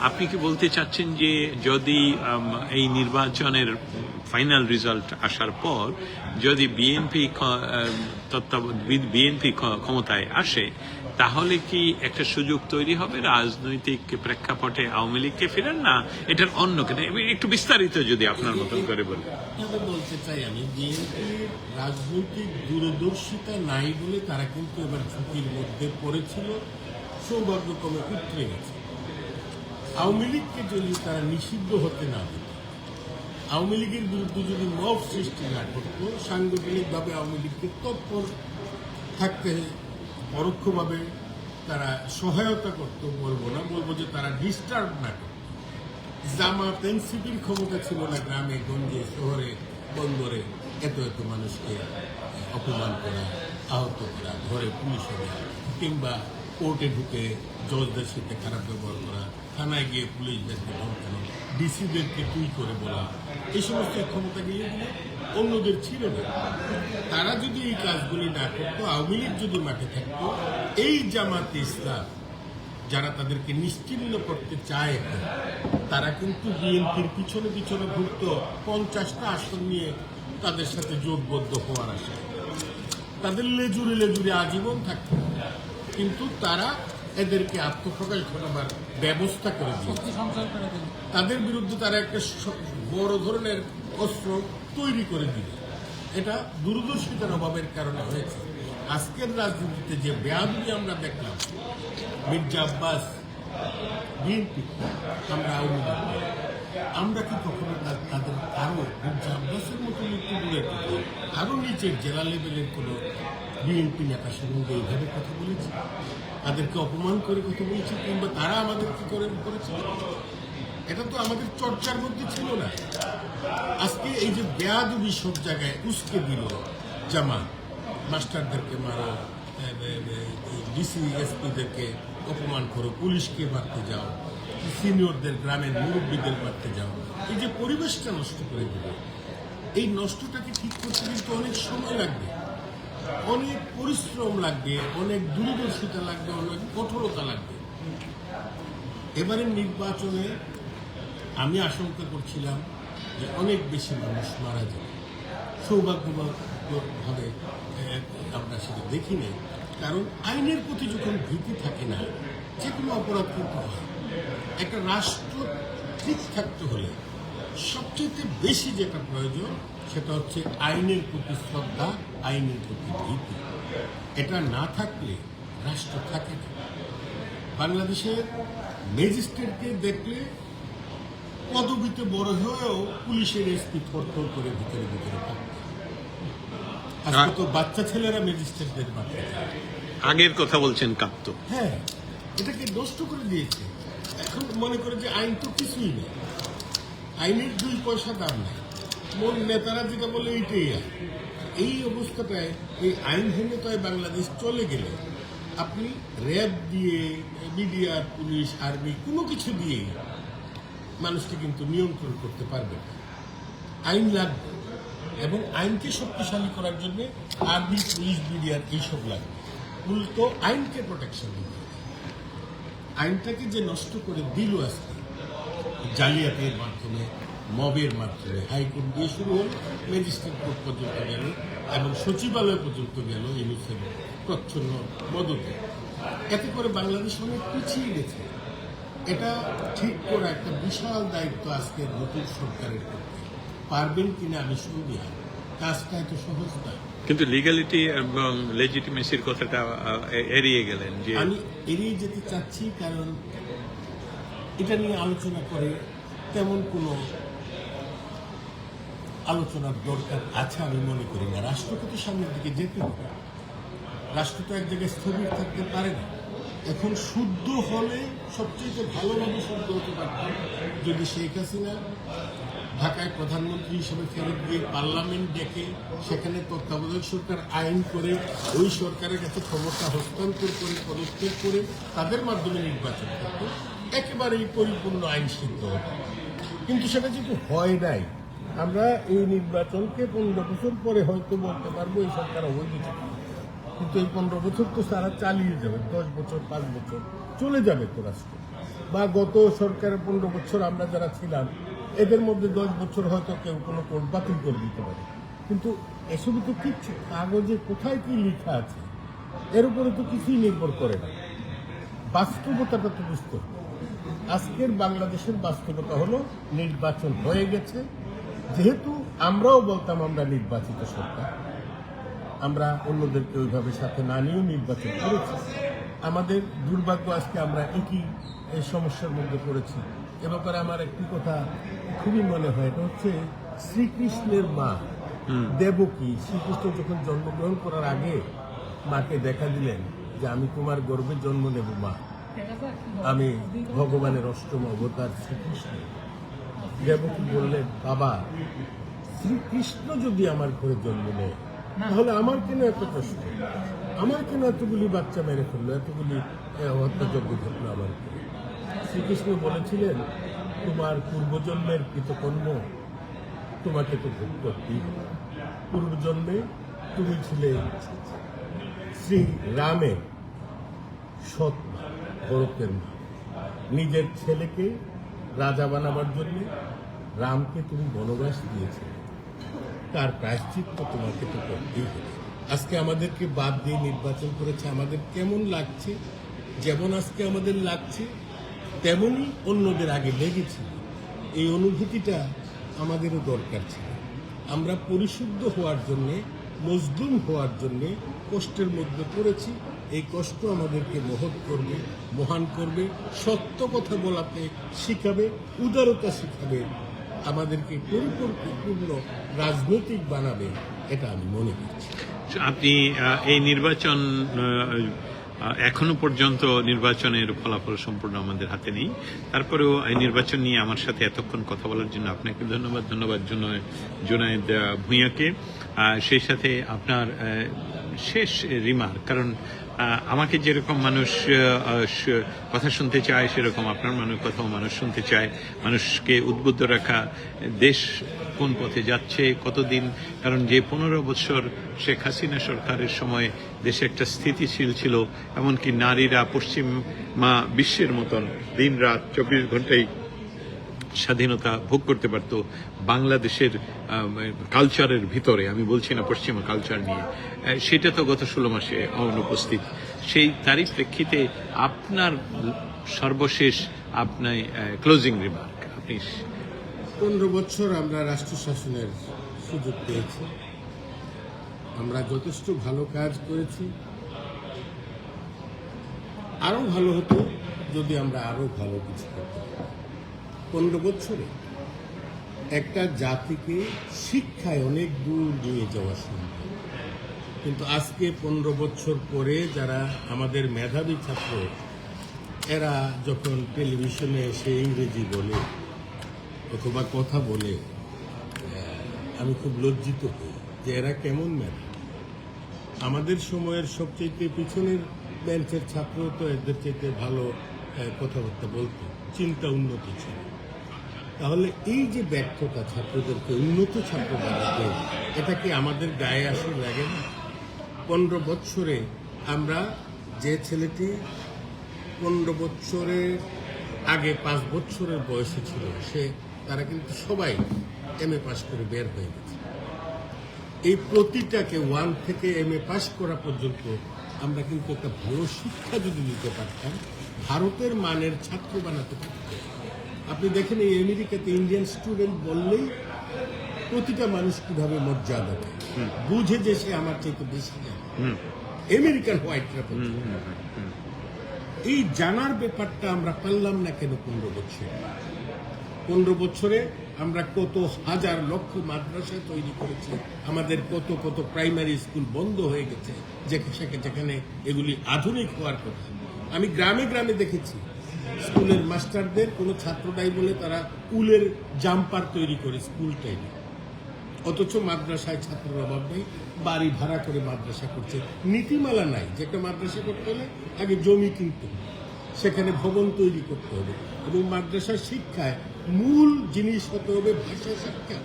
আপনি কি বলতে চাচ্ছেন যে যদি এই নির্বাচনের ফাইনাল রেজাল্ট আসার পর যদি বিএনপি ক্ষমতায় আসে, তাহলে কি একটা সুযোগ তৈরি হবে রাজনৈতিক প্রেক্ষাপটে আওয়ামী লীগকে ফেরান? না এটার অন্য কেন, একটু বিস্তারিত যদি আপনার মতন করে বলেন।
বলতে চাই আমি, বিএনপির রাজনৈতিক দূরদর্শিতা নাই বলে তারা কিন্তু এবার ঝুঁকির মধ্যে পড়েছিল, সৌভাগ্যক্রমে উতরে গেছে। আওয়ামী লীগকে যদি তারা নিষিদ্ধ হতে না দিত, আওয়ামী লীগের বিরুদ্ধে যদি মব সৃষ্টি না করতো, সাংগঠনিকভাবে আওয়ামী লীগকে তৎপর থাকতে পরোক্ষভাবে তারা সহায়তা করতো বলবো না, বলবো যে তারা ডিস্টার্ব না করতো। জামাত এনসিপির ক্ষমতা ছিল না গ্রামে গঞ্জে শহরে বন্দরে এত এত মানুষকে অপমান করা, আহত করা, ঘরে পুলিশে দেওয়া, কিংবা কোর্টে ঢুকে জজদের সাথে খারাপ ব্যবহার করা, থানায় গিয়ে পুলিশদেরকে ধমকানো, ডিসিদেরকে তুই করে বলা, এই সমস্ত ক্ষমতা নিয়ে অন্যদের ছিল না। তারা যদি এই কাজগুলি না করতো, আওয়ামী লীগ যদি মাঠে থাকতো, এই জামাতে ইসলাম যারা তাদেরকে নিশ্চিহ্ন করতে চায় এখন, তারা কিন্তু বিএনপির পিছনে পিছনে ঘুরত 50টা আসন নিয়ে তাদের সাথে জোটবদ্ধ হওয়ার আশায়, তাদের লেজুরে লেজুরে আজীবন থাকত। কিন্তু তারা এদেরকে আত্মপ্রকাশ ঘটাবার ব্যবস্থা করে দিয়েছে। তাদের বিরুদ্ধে তারা একটা বড় ধরনের অস্ত্র তৈরি করে দিবে। এটা দূরদর্শিতার অভাবের কারণে হয়েছে। আজকের রাজনীতিতে যে বেয়াদবি আমরা দেখলাম, মির্জা আব্বাস বিএনপি, আমরা আওয়ামী লীগ, আমরা কি কখনো তাদের আরো মির্জা আব্বাসের মতো মৃত্যু দূরের কথা, আরো নিচের জেলা লেভেলের কোনো বিএনপি নেতার সঙ্গে এইভাবে কথা বলেছি, তাদেরকে অপমান করে কথা বলেছি, কিংবা তারা আমাদের কি করেছে? এটা তো আমাদের চর্চার মধ্যে ছিল না। আজকে এই যে বেয়াদবি সব জায়গায় উস্কে দিল, জামাত মাস্টারদেরকে মারো, ডিসি এসপিদেরকে অপমান করো, পুলিশকে মারতে যাও, সিনিয়রদের গ্রামের মুরব্বীদের মারতে যাও, এই যে পরিবেশটা নষ্ট করে দিল, এই নষ্টটাকে ঠিক করতে কিন্তু অনেক সময় লাগবে, অনেক পরিশ্রম লাগবে, অনেক দূরদর্শিতা লাগবে, অনেক কঠোরতা লাগবে। এবারের নির্বাচনে আমি আশঙ্কা করছিলাম যে অনেক বেশি মানুষ মারা যাবে। সৌভাগ্যভাবে আমরা সেটা দেখি নাই, কারণ আইনের প্রতি যখন ভীতি থাকে না, যে কোনো অপরাধ কিন্তু হয়। একটা রাষ্ট্র ঠিক থাকতে হলে সবচেয়ে বেশি যেটা প্রয়োজন সেটা হচ্ছে আইনের প্রতি শ্রদ্ধা, আইনের প্রতি ভীতি। এটা না থাকলে রাষ্ট্র থাকে না। বাংলাদেশের ম্যাজিস্ট্রেটকে দেখলে পদবিতে বড় হয়েও পুলিশের এসপি থরথর করে ভিতরে ভিতরে থাকে। আজকে তো বাচ্চা ছেলেরা ম্যাজিস্ট্রেটদের মাঠে,
আগের কথা বলছেন কাঁপত।
হ্যাঁ, এটাকে নষ্ট করে দিয়েছে। এখন মনে করে যে আইন তো কিছুই নেই, আইনের 2 পয়সা দাম নেই। মোর নেতারা যেটা বলে এইটাই আইন। এই অবস্থাটায় এই আইনহীনতায় বাংলাদেশ চলে গেলে আপনি র্যাব দিয়ে, বিডিআর, পুলিশ, আর্মি কোনো কিছু দিয়ে মানুষকে কিন্তু নিয়ন্ত্রণ করতে পারবে না। আইন লাগবে, এবং আইনকে শক্তিশালী করার জন্য আর্মি, পুলিশ, বিডিআর এইসব লাগবে। উল্টো আইনকে প্রোটেকশন দিতে হবে। আইনটাকে যে নষ্ট করে দিল আজকে জালিয়াতির মাধ্যমে, মবের মাধ্যমে, হাইকোর্ট দিয়ে শুরু হল, ম্যাজিস্ট্রেট কোর্ট পর্যন্ত গেল, এবং সচিবালয় পর্যন্ত গেল ইউনিসেফ প্রচ্ছন্ন মদতে। এতে করে বাংলাদেশ অনেক পিছিয়ে গেছে। এটা ঠিক করা একটা বিশাল দায়িত্ব আজকে নতুন সরকারের করতে পারবেন কিনা আমি সন্দেহান। কাজটা এত সহজ না।
কিন্তু লিগ্যালিটি এবং লেজিটিমেসির কথাটা এড়িয়ে গেলেন যে
আমি এড়িয়ে যেতে চাচ্ছি, কারণ এটা নিয়ে আলোচনা করে তেমন কোনো আলোচনার দরকার আছে আমি মনে করি না। রাষ্ট্রকে তো সামনের দিকে যেতে হবে, রাষ্ট্র তো এক জায়গায় স্থবির থাকতে পারে না। এখন শুদ্ধ হলে সবচেয়ে ভালোভাবে শুদ্ধ হতে পারত যদি শেখ হাসিনা ঢাকায় প্রধানমন্ত্রী হিসেবে ফেরত গিয়ে পার্লামেন্ট ডেকে সেখানে তত্ত্বাবধায়ক সরকার আইন করে ওই সরকারের কাছে ক্ষমতা হস্তান্তর করে পদক্ষেপ করে তাদের মাধ্যমে নির্বাচন করত, একেবারেই পরিপূর্ণ আইন সিদ্ধ হতো। কিন্তু সেটা যেহেতু হয় নাই, আমরা এই নির্বাচনকে 15 বছর পরে হয়তো বলতে পারবো এই সরকার অবৈধ ছিল, কিন্তু এই 15 বছর তো তারা চালিয়ে যাবে, 10 বছর 5 বছর চলে যাবে তো রাষ্ট্র। বা গত সরকারের 15 বছর আমরা যারা ছিলাম এদের মধ্যে 10 বছর হয়তো কেউ কোনো কোর্ট বাতিল করে দিতে পারে, কিন্তু এসবই তো কিচ্ছু কাগজে কোথায় কি লেখা আছে এর উপরে তো কিছুই নির্ভর করে না। বাস্তবতাটা তো বুঝতে হবে। আজকের বাংলাদেশের বাস্তবতা হলো নির্বাচন হয়ে গেছে, যেহেতু আমরাও বলতাম আমরা নির্বাচিত সরকার, আমরা অন্যদেরকে ওইভাবে সাথে না নিয়েও নির্বাচন করেছি। আমাদের দুর্ভাগ্য আজকে আমরা একই সমস্যার মধ্যে পড়েছি। এ ব্যাপারে আমার একটি কথা খুবই মনে হয়, এটা হচ্ছে শ্রীকৃষ্ণের মা দেবকী। শ্রীকৃষ্ণ যখন জন্মগ্রহণ করার আগে মাকে দেখা দিলেন যে আমি তোমার গর্ভে জন্ম নেব মা, আমি ভগবানের অষ্টম অবতার শ্রীকৃষ্ণ। দেবকী বললেন, বাবা, শ্রীকৃষ্ণ যদি আমার ঘরে জন্ম নেয় তাহলে আমার কেন এত কষ্ট, আমার কেন এতগুলি বাচ্চা মেরে ফেললো, এতগুলি হত্যাযজ্ঞ ঘটলো আমার ঘরে? শ্রীকৃষ্ণ বলেছিলেন, তোমার পূর্বজন্মের কৃতকর্ম তোমাকে তো ভোগ করতেই হবে। পূর্বজন্মে তুমি ছিলে শ্রী রামের সৎ মা, ভরতের মা। নিজের ছেলেকে রাজা বানাবার জন্য রামকে তুমি বনবাস দিয়েছিলে, তার প্রায়শ্চিত্ত তোমাকে তো করতেই হবে। আজকে আমাদেরকে বাদ দিয়ে নির্বাচন করেছে, আমাদের কেমন লাগছে? যেমন আজকে আমাদের লাগছে তেমনই অন্যদের আগে লেগেছিল। এই অনুভূতিটা আমাদেরও দরকার ছিল। আমরা পরিশুদ্ধ হওয়ার জন্যে, মজলুম হওয়ার জন্যে কষ্টের মধ্যে পড়েছি। এই কষ্ট আমাদেরকে মহৎ করবে, মহান করবে, সত্য কথা বলাতে শিখাবে, উদারতা শিখাবে, আমাদেরকে পরিপূর্ণ রাজনৈতিক বানাবে, এটা আমি মনে করছি।
আপনি এই নির্বাচন এখনো পর্যন্ত নির্বাচনের ফলাফল সম্পূর্ণ আমাদের হাতে নেই, তারপরেও এই নির্বাচন নিয়ে আমার সাথে এতক্ষণ কথা বলার জন্য আপনাকে ধন্যবাদ জুনায়েদ ভূঁইয়াকে। সেই সাথে আপনার শেষ রিমার্ক, কারণ আমাকে যেরকম মানুষ কথা শুনতে চায় সেরকম আপনার কথাও মানুষ শুনতে চায়, মানুষকে উদ্বুদ্ধ রাখা, দেশ কোন পথে যাচ্ছে, কতদিন, কারণ যে 15 বছর শেখ হাসিনা সরকারের সময় দেশে একটা স্থিতিশীল ছিল, এমনকি নারীরা পশ্চিমা বিশ্বের মতন দিন রাত 24 ঘন্টায় স্বাধীনতা ভোগ করতে পারত বাংলাদেশের কালচারের ভিতরে, আমি বলছি না পশ্চিমা কালচার নিয়ে, সেটা তো গত 16 মাসে অনুপস্থিত। সেই তারই প্রেক্ষিতে আপনার সর্বশেষ আপনার ক্লোজিং রিমার্ক। আপনি
15 বছর আমরা রাষ্ট্র শাসনের সুযোগ পেয়েছি, আমরা যথেষ্ট ভালো কাজ করেছি। আরো ভালো হতো যদি আমরা আরো ভালো কিছু করতাম। 15 বছরে একটা জাতিকে শিক্ষায় অনেক দূর নিয়ে যাওয়া সম্ভব, কিন্তু আজকে 15 বছর পরে যারা আমাদের মেধাবী ছাত্র, এরা যখন টেলিভিশনে এসে ইংরেজি বলে অথবা কথা বলে, আমি খুব লজ্জিত হই যে এরা কেমন মেধা। আমাদের সময়ের সবচেয়ে পিছনের বেঞ্চের ছাত্র তো এদের চাইতে ভালো কথাবার্তা বলতো, চিন্তা উন্নত ছিল। তাহলে এই যে ব্যর্থতা ছাত্রদেরকে উন্নত ছাত্র বানাতে, এটা কি আমাদের গায়ে আসে লাগে না? 15 বছরে আমরা যে ছেলেটি 15 বছরের আগে 5 বছরের বয়সে ছিল, তারা কিন্তু সবাই MA পাস করে বের হয়ে গেছে। এই প্রতিটাকে 1 থেকে MA পাস করা পর্যন্ত আমরা কিন্তু একটা ভালো শিক্ষা যদি দিতে পারতাম, ভারতের মানের ছাত্র বানাতে পারতাম। আপনি দেখেন এই আমেরিকাতে ইন্ডিয়ান স্টুডেন্ট বললেই প্রতিটা মানুষ কিভাবে মর্যাদা দেয়, বুঝে যে সে আমার চাইতে বেশি জানে। আমেরিকান হোয়াইটরা এই জানার ব্যাপারটা আমরা পারলাম না কেন 15 বছর? 15 বছরে আমরা কত হাজার লক্ষ মাদ্রাসা তৈরি করেছি, আমাদের কত কত প্রাইমারি স্কুল বন্ধ হয়ে গেছে যেখানে এগুলি আধুনিক হওয়ার কথা। আমি গ্রামে গ্রামে দেখেছি স্কুলের মাস্টারদের কোনো ছাত্র নাই বলে তারা উলের জাম্পার তৈরি করে স্কুল টাইমে, অথচ মাদ্রাসায় ছাত্রের অভাব নেই, বাড়ি ভাড়া করে মাদ্রাসা করছে। নীতিমালা নাই যে একটা মাদ্রাসা করতে হলে আগে জমি কিনতে হবে, সেখানে ভবন তৈরি করতে হবে, এবং মাদ্রাসার শিক্ষায় মূল জিনিস হতে হবে ভাষা শিক্ষা।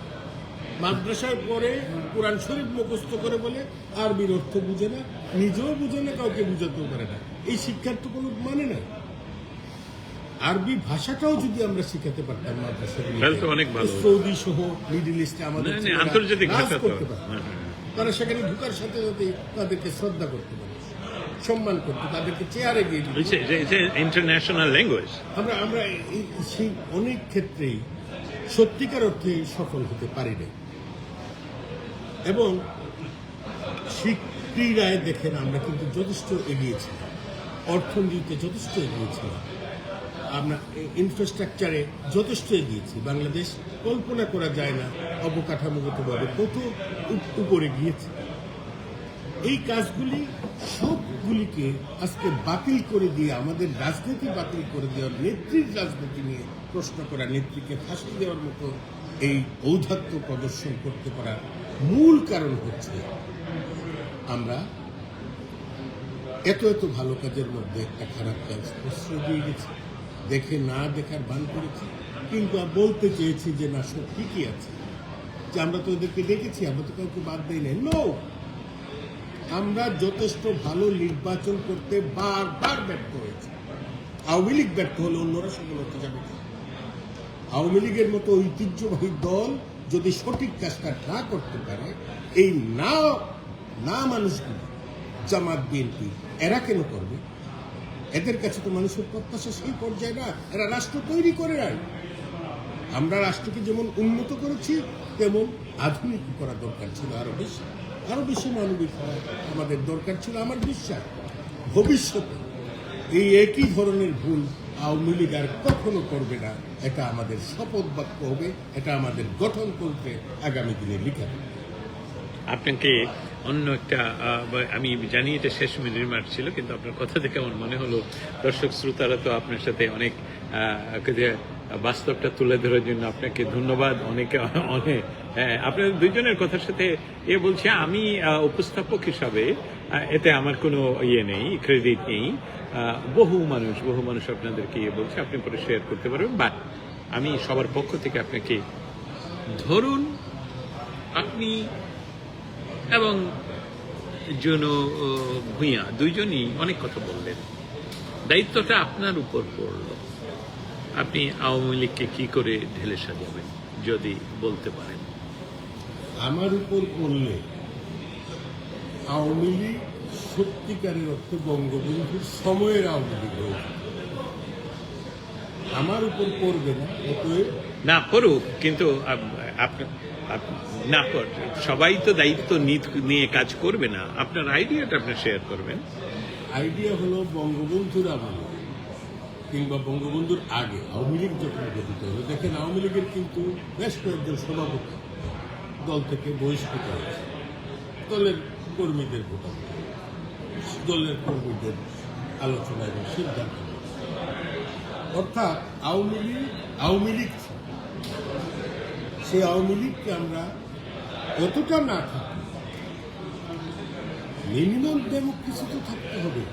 মাদ্রাসার পরে কোরআন শরীফ মুখস্থ করে বলে আরবির অর্থ বুঝে না, নিজেও বুঝে না, কাউকে বুঝাতেও পারে না। এই শিক্ষার তো কোনো মানে নাই। আরবি ভাষাটাও যদি আমরা শিখাতে পারতাম মাদ্রাসাগুলোতে, সৌদি সহ মিডল ইস্টে আমাদের
আন্তর্জাতিক ভাষা
করতে পারতাম, তারা সেখানে ঢুকার সাথে সাথে তাদেরকে শ্রদ্ধা করতে পারে, সম্মান করতে, তাদেরকে চেয়ারে গিয়ে
ইন্টারন্যাশনাল ল্যাঙ্গুয়েজ।
আমরা সেই অনেক ক্ষেত্রেই সত্যিকার অর্থে সফল হতে পারি না। এবং ক্রীড়ায় দেখেন আমরা কিন্তু যথেষ্ট এগিয়েছিলাম, অর্থনীতিতে যথেষ্ট এগিয়েছিলাম, আমরা ইনফ্রাস্ট্রাকচারে যথেষ্ট এগিয়েছি। বাংলাদেশ কল্পনা করা যায় না অবকাঠামোগতভাবে কত উপরে গিয়েছে। এই কাজগুলি সবগুলিকে আজকে বাতিল করে দিয়ে, আমাদের রাজনীতি বাতিল করে দেওয়ার, নেত্রীর রাজনীতি নিয়ে প্রশ্ন করা, নেত্রীকে ফাঁসি দেওয়ার মতো এই ঔদ্ধত্য প্রদর্শন করতে পারার মূল কারণ হচ্ছে আমরা এত এত ভালো কাজের মধ্যে একটা খারাপ কাজ প্রশ্রয় দিয়ে গেছি, দেখে না দেখার ভান করেছি, কিংবা বলতে চেয়েছি যে না সব ঠিকই আছে, যে আমরা তো ওদেরকে ডেকেছি, আমরা তো কাউকে বাদ দেই নাই। নো, আমরা যথেষ্ট ভালো নির্বাচন করতে বারবার ব্যর্থ হয়েছি। আওয়ামী লীগ ব্যর্থ হলে অন্যরা সফল হতে যাবে না। আওয়ামী লীগের মতো ঐতিহ্যবাহী দল যদি সঠিক কাজটা না করতে পারে, এই না মানুষগুলো, জামাত বিএনপি, এরা কেন করবে? এদের কাছে তো মানুষের প্রত্যাশা সেই পর্যায়ে না, এরা রাষ্ট্র তৈরি করে নাই। আমরা রাষ্ট্রকে যেমন উন্নত করেছি, তেমন আধুনিক করা দরকার ছিল, আরো বেশি মানবিক হওয়া আমাদের দরকার ছিল। আমার বিশ্বাস ভবিষ্যতে এই একই ধরনের ভুল আওয়ামী লীগ আর কখনো করবে না। এটা আমাদের শপথ বাক্য হবে, এটা আমাদের গঠনতন্ত্রে আগামী দিনে লিখা হবে।
আপনাকে অন্য একটা আমি জানি এটা শেষ রিমার্ক ছিল, কিন্তু আপনার কথা থেকে আমার মনে হলো দর্শক শ্রোতারা তো আপনার সাথে অনেক বাস্তবটা তুলে ধরার জন্য আপনাকে ধন্যবাদ। অনেকে আপনাদের দুইজনের কথার সাথে বলছি, আমি উপস্থাপক হিসাবে এতে আমার কোনো নেই, ক্রেডিট নেই। বহু মানুষ আপনাদেরকে বলছে, আপনি পরে শেয়ার করতে পারবেন। বাট আমি সবার পক্ষ থেকে আপনাকে, ধরুন আপনি এবং ভূঁইয়া দুইজনই অনেক কথা বললেন, দায়িত্বটা আপনার উপর পড়ল। আপনি আওয়ামী লীগকে কি করে ঢেলে সাজাবেন যদি বলতে পারেন?
আমার উপর পড়লে আওয়ামী লীগ সত্যিকারের অর্থে বঙ্গবন্ধুর সময়ের আওয়ামী লীগ হয়েছে। আমার উপর পড়বে না, অতএব
না করুক, কিন্তু না কর, সবাই তো দায়িত্ব নিয়ে কাজ করবে না। আপনার আইডিয়াটা আপনি শেয়ার করবেন।
আইডিয়া হলো বঙ্গবন্ধুর আমলে কিংবা বঙ্গবন্ধুর আগে আওয়ামী লীগ যখন গঠিত হলো, দেখেন আওয়ামী লীগের কিন্তু বেশ কয়েকজন সভাপতি দল থেকে বহিষ্কৃত হয়েছে, দলের কর্মীদের ভোটার, দলের কর্মীদের আলোচনা এবং সিদ্ধান্ত। অর্থাৎ আওয়ামী লীগ সেই আওয়ামী লীগকে আমরা অতটা না থাকি, মিনিমাম ডেমোক্রেসি তো থাকতে হবে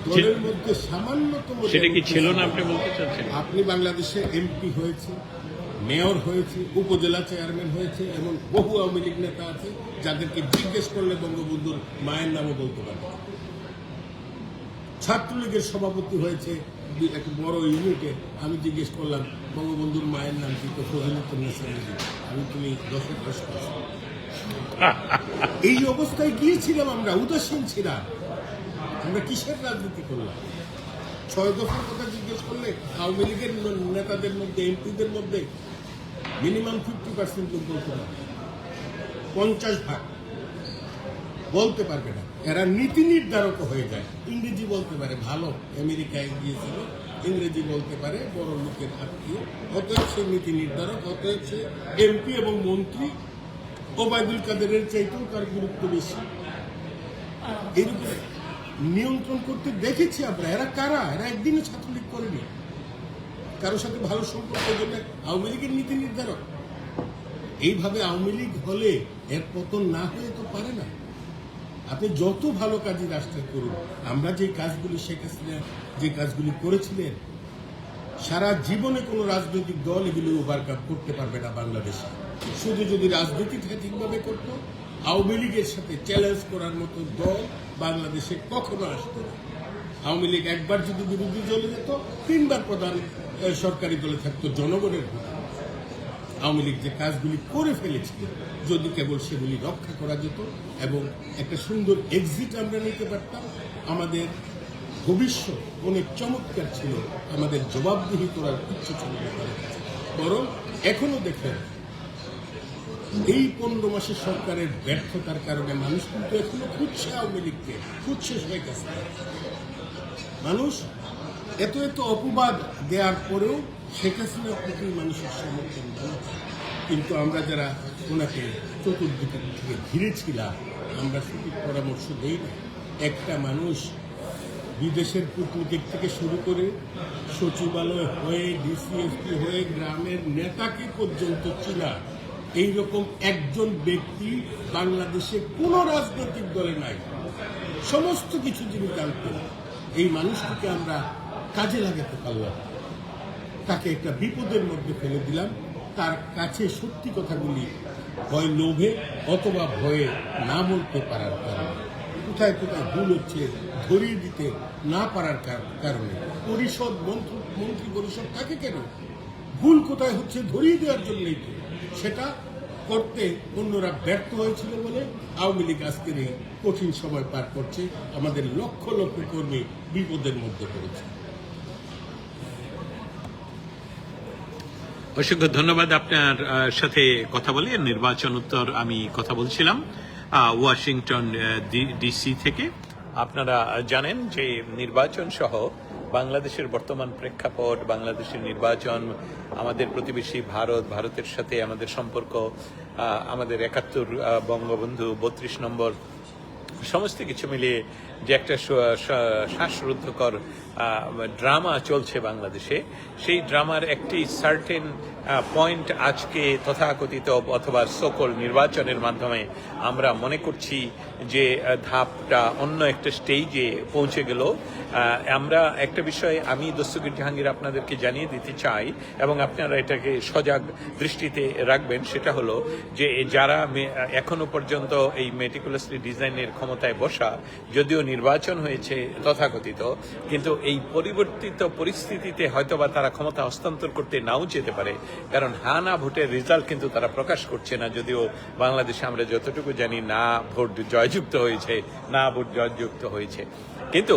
দলের মধ্যে, সামান্যতম।
সেটা কি ছিল না আপনি বলতে চাচ্ছেন?
আপনি বাংলাদেশে এমপি হয়েছে, মেয়র হয়েছে, উপজেলা চেয়ারম্যান হয়েছে, এমন বহু আওয়ামী লীগ নেতা আছে যাদেরকে জিজ্ঞেস করলে বঙ্গবন্ধুর মায়ের নামও বলতে পারে। ছাত্রলীগের সভাপতি হয়েছে একটা বড় ইউনিটে, আমি জিজ্ঞেস করলাম বঙ্গবন্ধুর মায়ের নাম কি, তো ফজিলুন্নেসা নদী। আমি তুমি দশে দশ করছি। এই অবস্থায় গিয়েছিলাম আমরা, উদাসীন ছিলাম। আমরা কিসের রাজনীতি করলাম? 6 দফার কথা জিজ্ঞেস করলে আওয়ামী লীগের নেতাদের মধ্যে, এমপিদের মধ্যে মিনিমাম 50% লোক বলতে পারবে, 50% বলতে পারবে না। এরা নীতি নির্ধারক হয়ে যায়। ইংরেজি বলতে পারে, ভালো, আমেরিকায় গিয়েছিল, ইংরেজি বলতে পারে, বড় লোকের আত্মীয়, অতএব সে নীতি নির্ধারক, অতএব সে এমপি এবং মন্ত্রী ওবায়দুল কাদেরের চাইতেও তার গুরুত্ব বেশি। এইরকম নিয়ন্ত্রণ করতে দেখেছি আমরা। এরা কারা? এরা একদিনও ছাত্রলীগ করেনি, কারোর সাথে ভালো সম্পর্কের জন্য আওয়ামী লীগের নীতি নির্ধারক। এইভাবে আওয়ামী লীগ হলে এর পতন না হয়ে তো পারে না। আপনি যত ভালো কাজই রাষ্ট্রে করুন, আমরা যে কাজগুলি, শেখ হাসিনা যে কাজগুলি করেছিলেন, সারা জীবনে কোনো রাজনৈতিক দল এগুলি ওভারকাম করতে পারবে না বাংলাদেশে। শুধু যদি রাজনীতিটা ঠিকভাবে করত, আওয়ামী লীগের সাথে চ্যালেঞ্জ করার মতো দল বাংলাদেশে কখনো আসতো না। আওয়ামী লীগ একবার যদি বিরোধী দলে যেত, 3 বার প্রধান সরকারি দলে থাকতো জনগণের ভোট। আওয়ামী লীগ যে কাজগুলি করে ফেলেছিল, যদি কেবল সেগুলি রক্ষা করা যেত এবং একটা সুন্দর এক্সিট আমরা নিতে পারতাম, আমাদের ভবিষ্যৎ অনেক চমৎকার ছিল। আমাদের জবাবদিহি করার ইচ্ছে ছিল না। বরং এখনো দেখেন, এই 15 মাসের সরকারের ব্যর্থতার কারণে মানুষ কিন্তু এখনো খুঁজছে আওয়ামী লীগকে, খুঁজছে শেখ হাসিনা। মানুষ এত এত অপবাদ দেওয়ার পরেও শেখ হাসিনার প্রতি মানুষের সমর্থন জানাচ্ছে। কিন্তু আমরা যারা ওনাকে চতুর্দিকে থেকে ঘিরেছিলাম আমরা সঠিক পরামর্শ দেই না। একটা মানুষ বিদেশের কূটনীতিক থেকে শুরু করে সচিবালয় হয়ে ডিসিএসপি হয়ে গ্রামের নেতাকে পর্যন্ত চিনা এইরকম একজন ব্যক্তি বাংলাদেশে কোনো রাজনৈতিক দলে নাই। সমস্ত কিছু যিনি জানতেন, এই মানুষটিকে আমরা কাজে লাগাতে পারলাম, তাকে একটা বিপদের মধ্যে ফেলে দিলাম। তার কাছে সত্যি কথাগুলি হয় লোভে অথবা ভয়ে না বলতে পারার কারণে, কোথায় কোথায় ভুল হচ্ছে ধরিয়ে দিতে না পারার কারণে। পরিষদ মন্ত্রী পরিষদ থাকে কেন? ভুল কোথায় হচ্ছে ধরিয়ে দেওয়ার জন্যই তো। সেটা করতে অন্যরা ব্যর্থ হয়েছিল বলে আওয়ামী লীগ আজকের এই কঠিন সময় পার করছে, আমাদের লক্ষ লক্ষ কর্মী বিপদের মধ্যে পড়েছে।
অসংখ্য ধন্যবাদ। আপনার সাথে কথা বলে নির্বাচন উত্তর আমি কথা বলছিলাম ওয়াশিংটন ডিসি থেকে। আপনারা জানেন যে নির্বাচন সহ বাংলাদেশের বর্তমান প্রেক্ষাপট, বাংলাদেশের নির্বাচন, আমাদের প্রতিবেশী ভারতের সাথে আমাদের সম্পর্ক, আমাদের ৭১ বঙ্গবন্ধু ৩২ নম্বর, সমস্ত কিছু মিলিয়ে যে একটা শ্বাসরুদ্ধকর ড্রামা চলছে বাংলাদেশে, সেই ড্রামার একটি সার্টেন পয়েন্ট আজকে তথাকথিত অথবা সকল নির্বাচনের মাধ্যমে আমরা মনে করছি যে ধাপটা অন্য একটা স্টেজে পৌঁছে গেল। আমরা একটা বিষয় আমি দস্তগীর জাহাঙ্গীর আপনাদেরকে জানিয়ে দিতে চাই এবং আপনারা এটাকে সজাগ দৃষ্টিতে রাখবেন, সেটা হলো যে যারা এখনো পর্যন্ত এই মেটিকুলাসলি ডিজাইনের ক্ষমতায় বসা, যদিও নির্বাচন হয়েছে তথাকথিত, কিন্তু এই পরিবর্তিত পরিস্থিতিতে হয়তোবা তারা ক্ষমতা হস্তান্তর করতে নাও যেতে পারে, কারণ হ্যাঁ না ভোটের রেজাল্ট কিন্তু তারা প্রকাশ করছে না। যদিও বাংলাদেশে আমরা যতটুকু জানি না ভোট জয়যুক্ত হয়েছে, না ভোট জয়যুক্ত হয়েছে, কিন্তু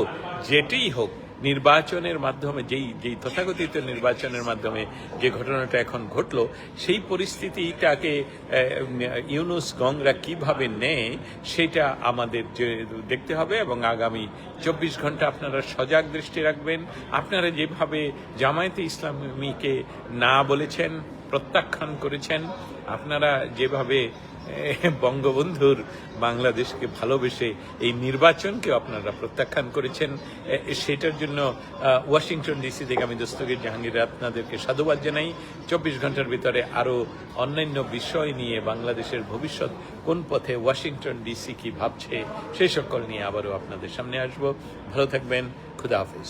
যেটিই হোক নির্বাচনের মাধ্যমে যেই তথাকথিত নির্বাচনের মাধ্যমে যে ঘটনাটা এখন ঘটলো, সেই পরিস্থিতিটাকে ইউনূস গংরা কিভাবে নেয় সেটা আমাদের দেখতে হবে এবং আগামী ২৪ ঘন্টা আপনারা সজাগ দৃষ্টি রাখবেন। আপনারা যেভাবে জামায়াতে ইসলামীকে না বলেছেন, প্রত্যাখ্যান করেছেন, আপনারা যেভাবে বঙ্গবন্ধুর বাংলাদেশকে ভালোবেসে এই নির্বাচনকে আপনারা প্রত্যাখ্যান করেছেন, সেটার জন্য ওয়াশিংটন ডিসি থেকে আমি দস্তগীর জাহাঙ্গীর আপনাদেরকে সাধুবাদ জানাই। ২৪ ঘন্টার ভিতরে আরও অন্যান্য বিষয় নিয়ে বাংলাদেশের ভবিষ্যৎ কোন পথে, ওয়াশিংটন ডিসি কি ভাবছে, সেই সকল নিয়ে আবারও আপনাদের সামনে আসব। ভালো থাকবেন, খুদা হাফেজ।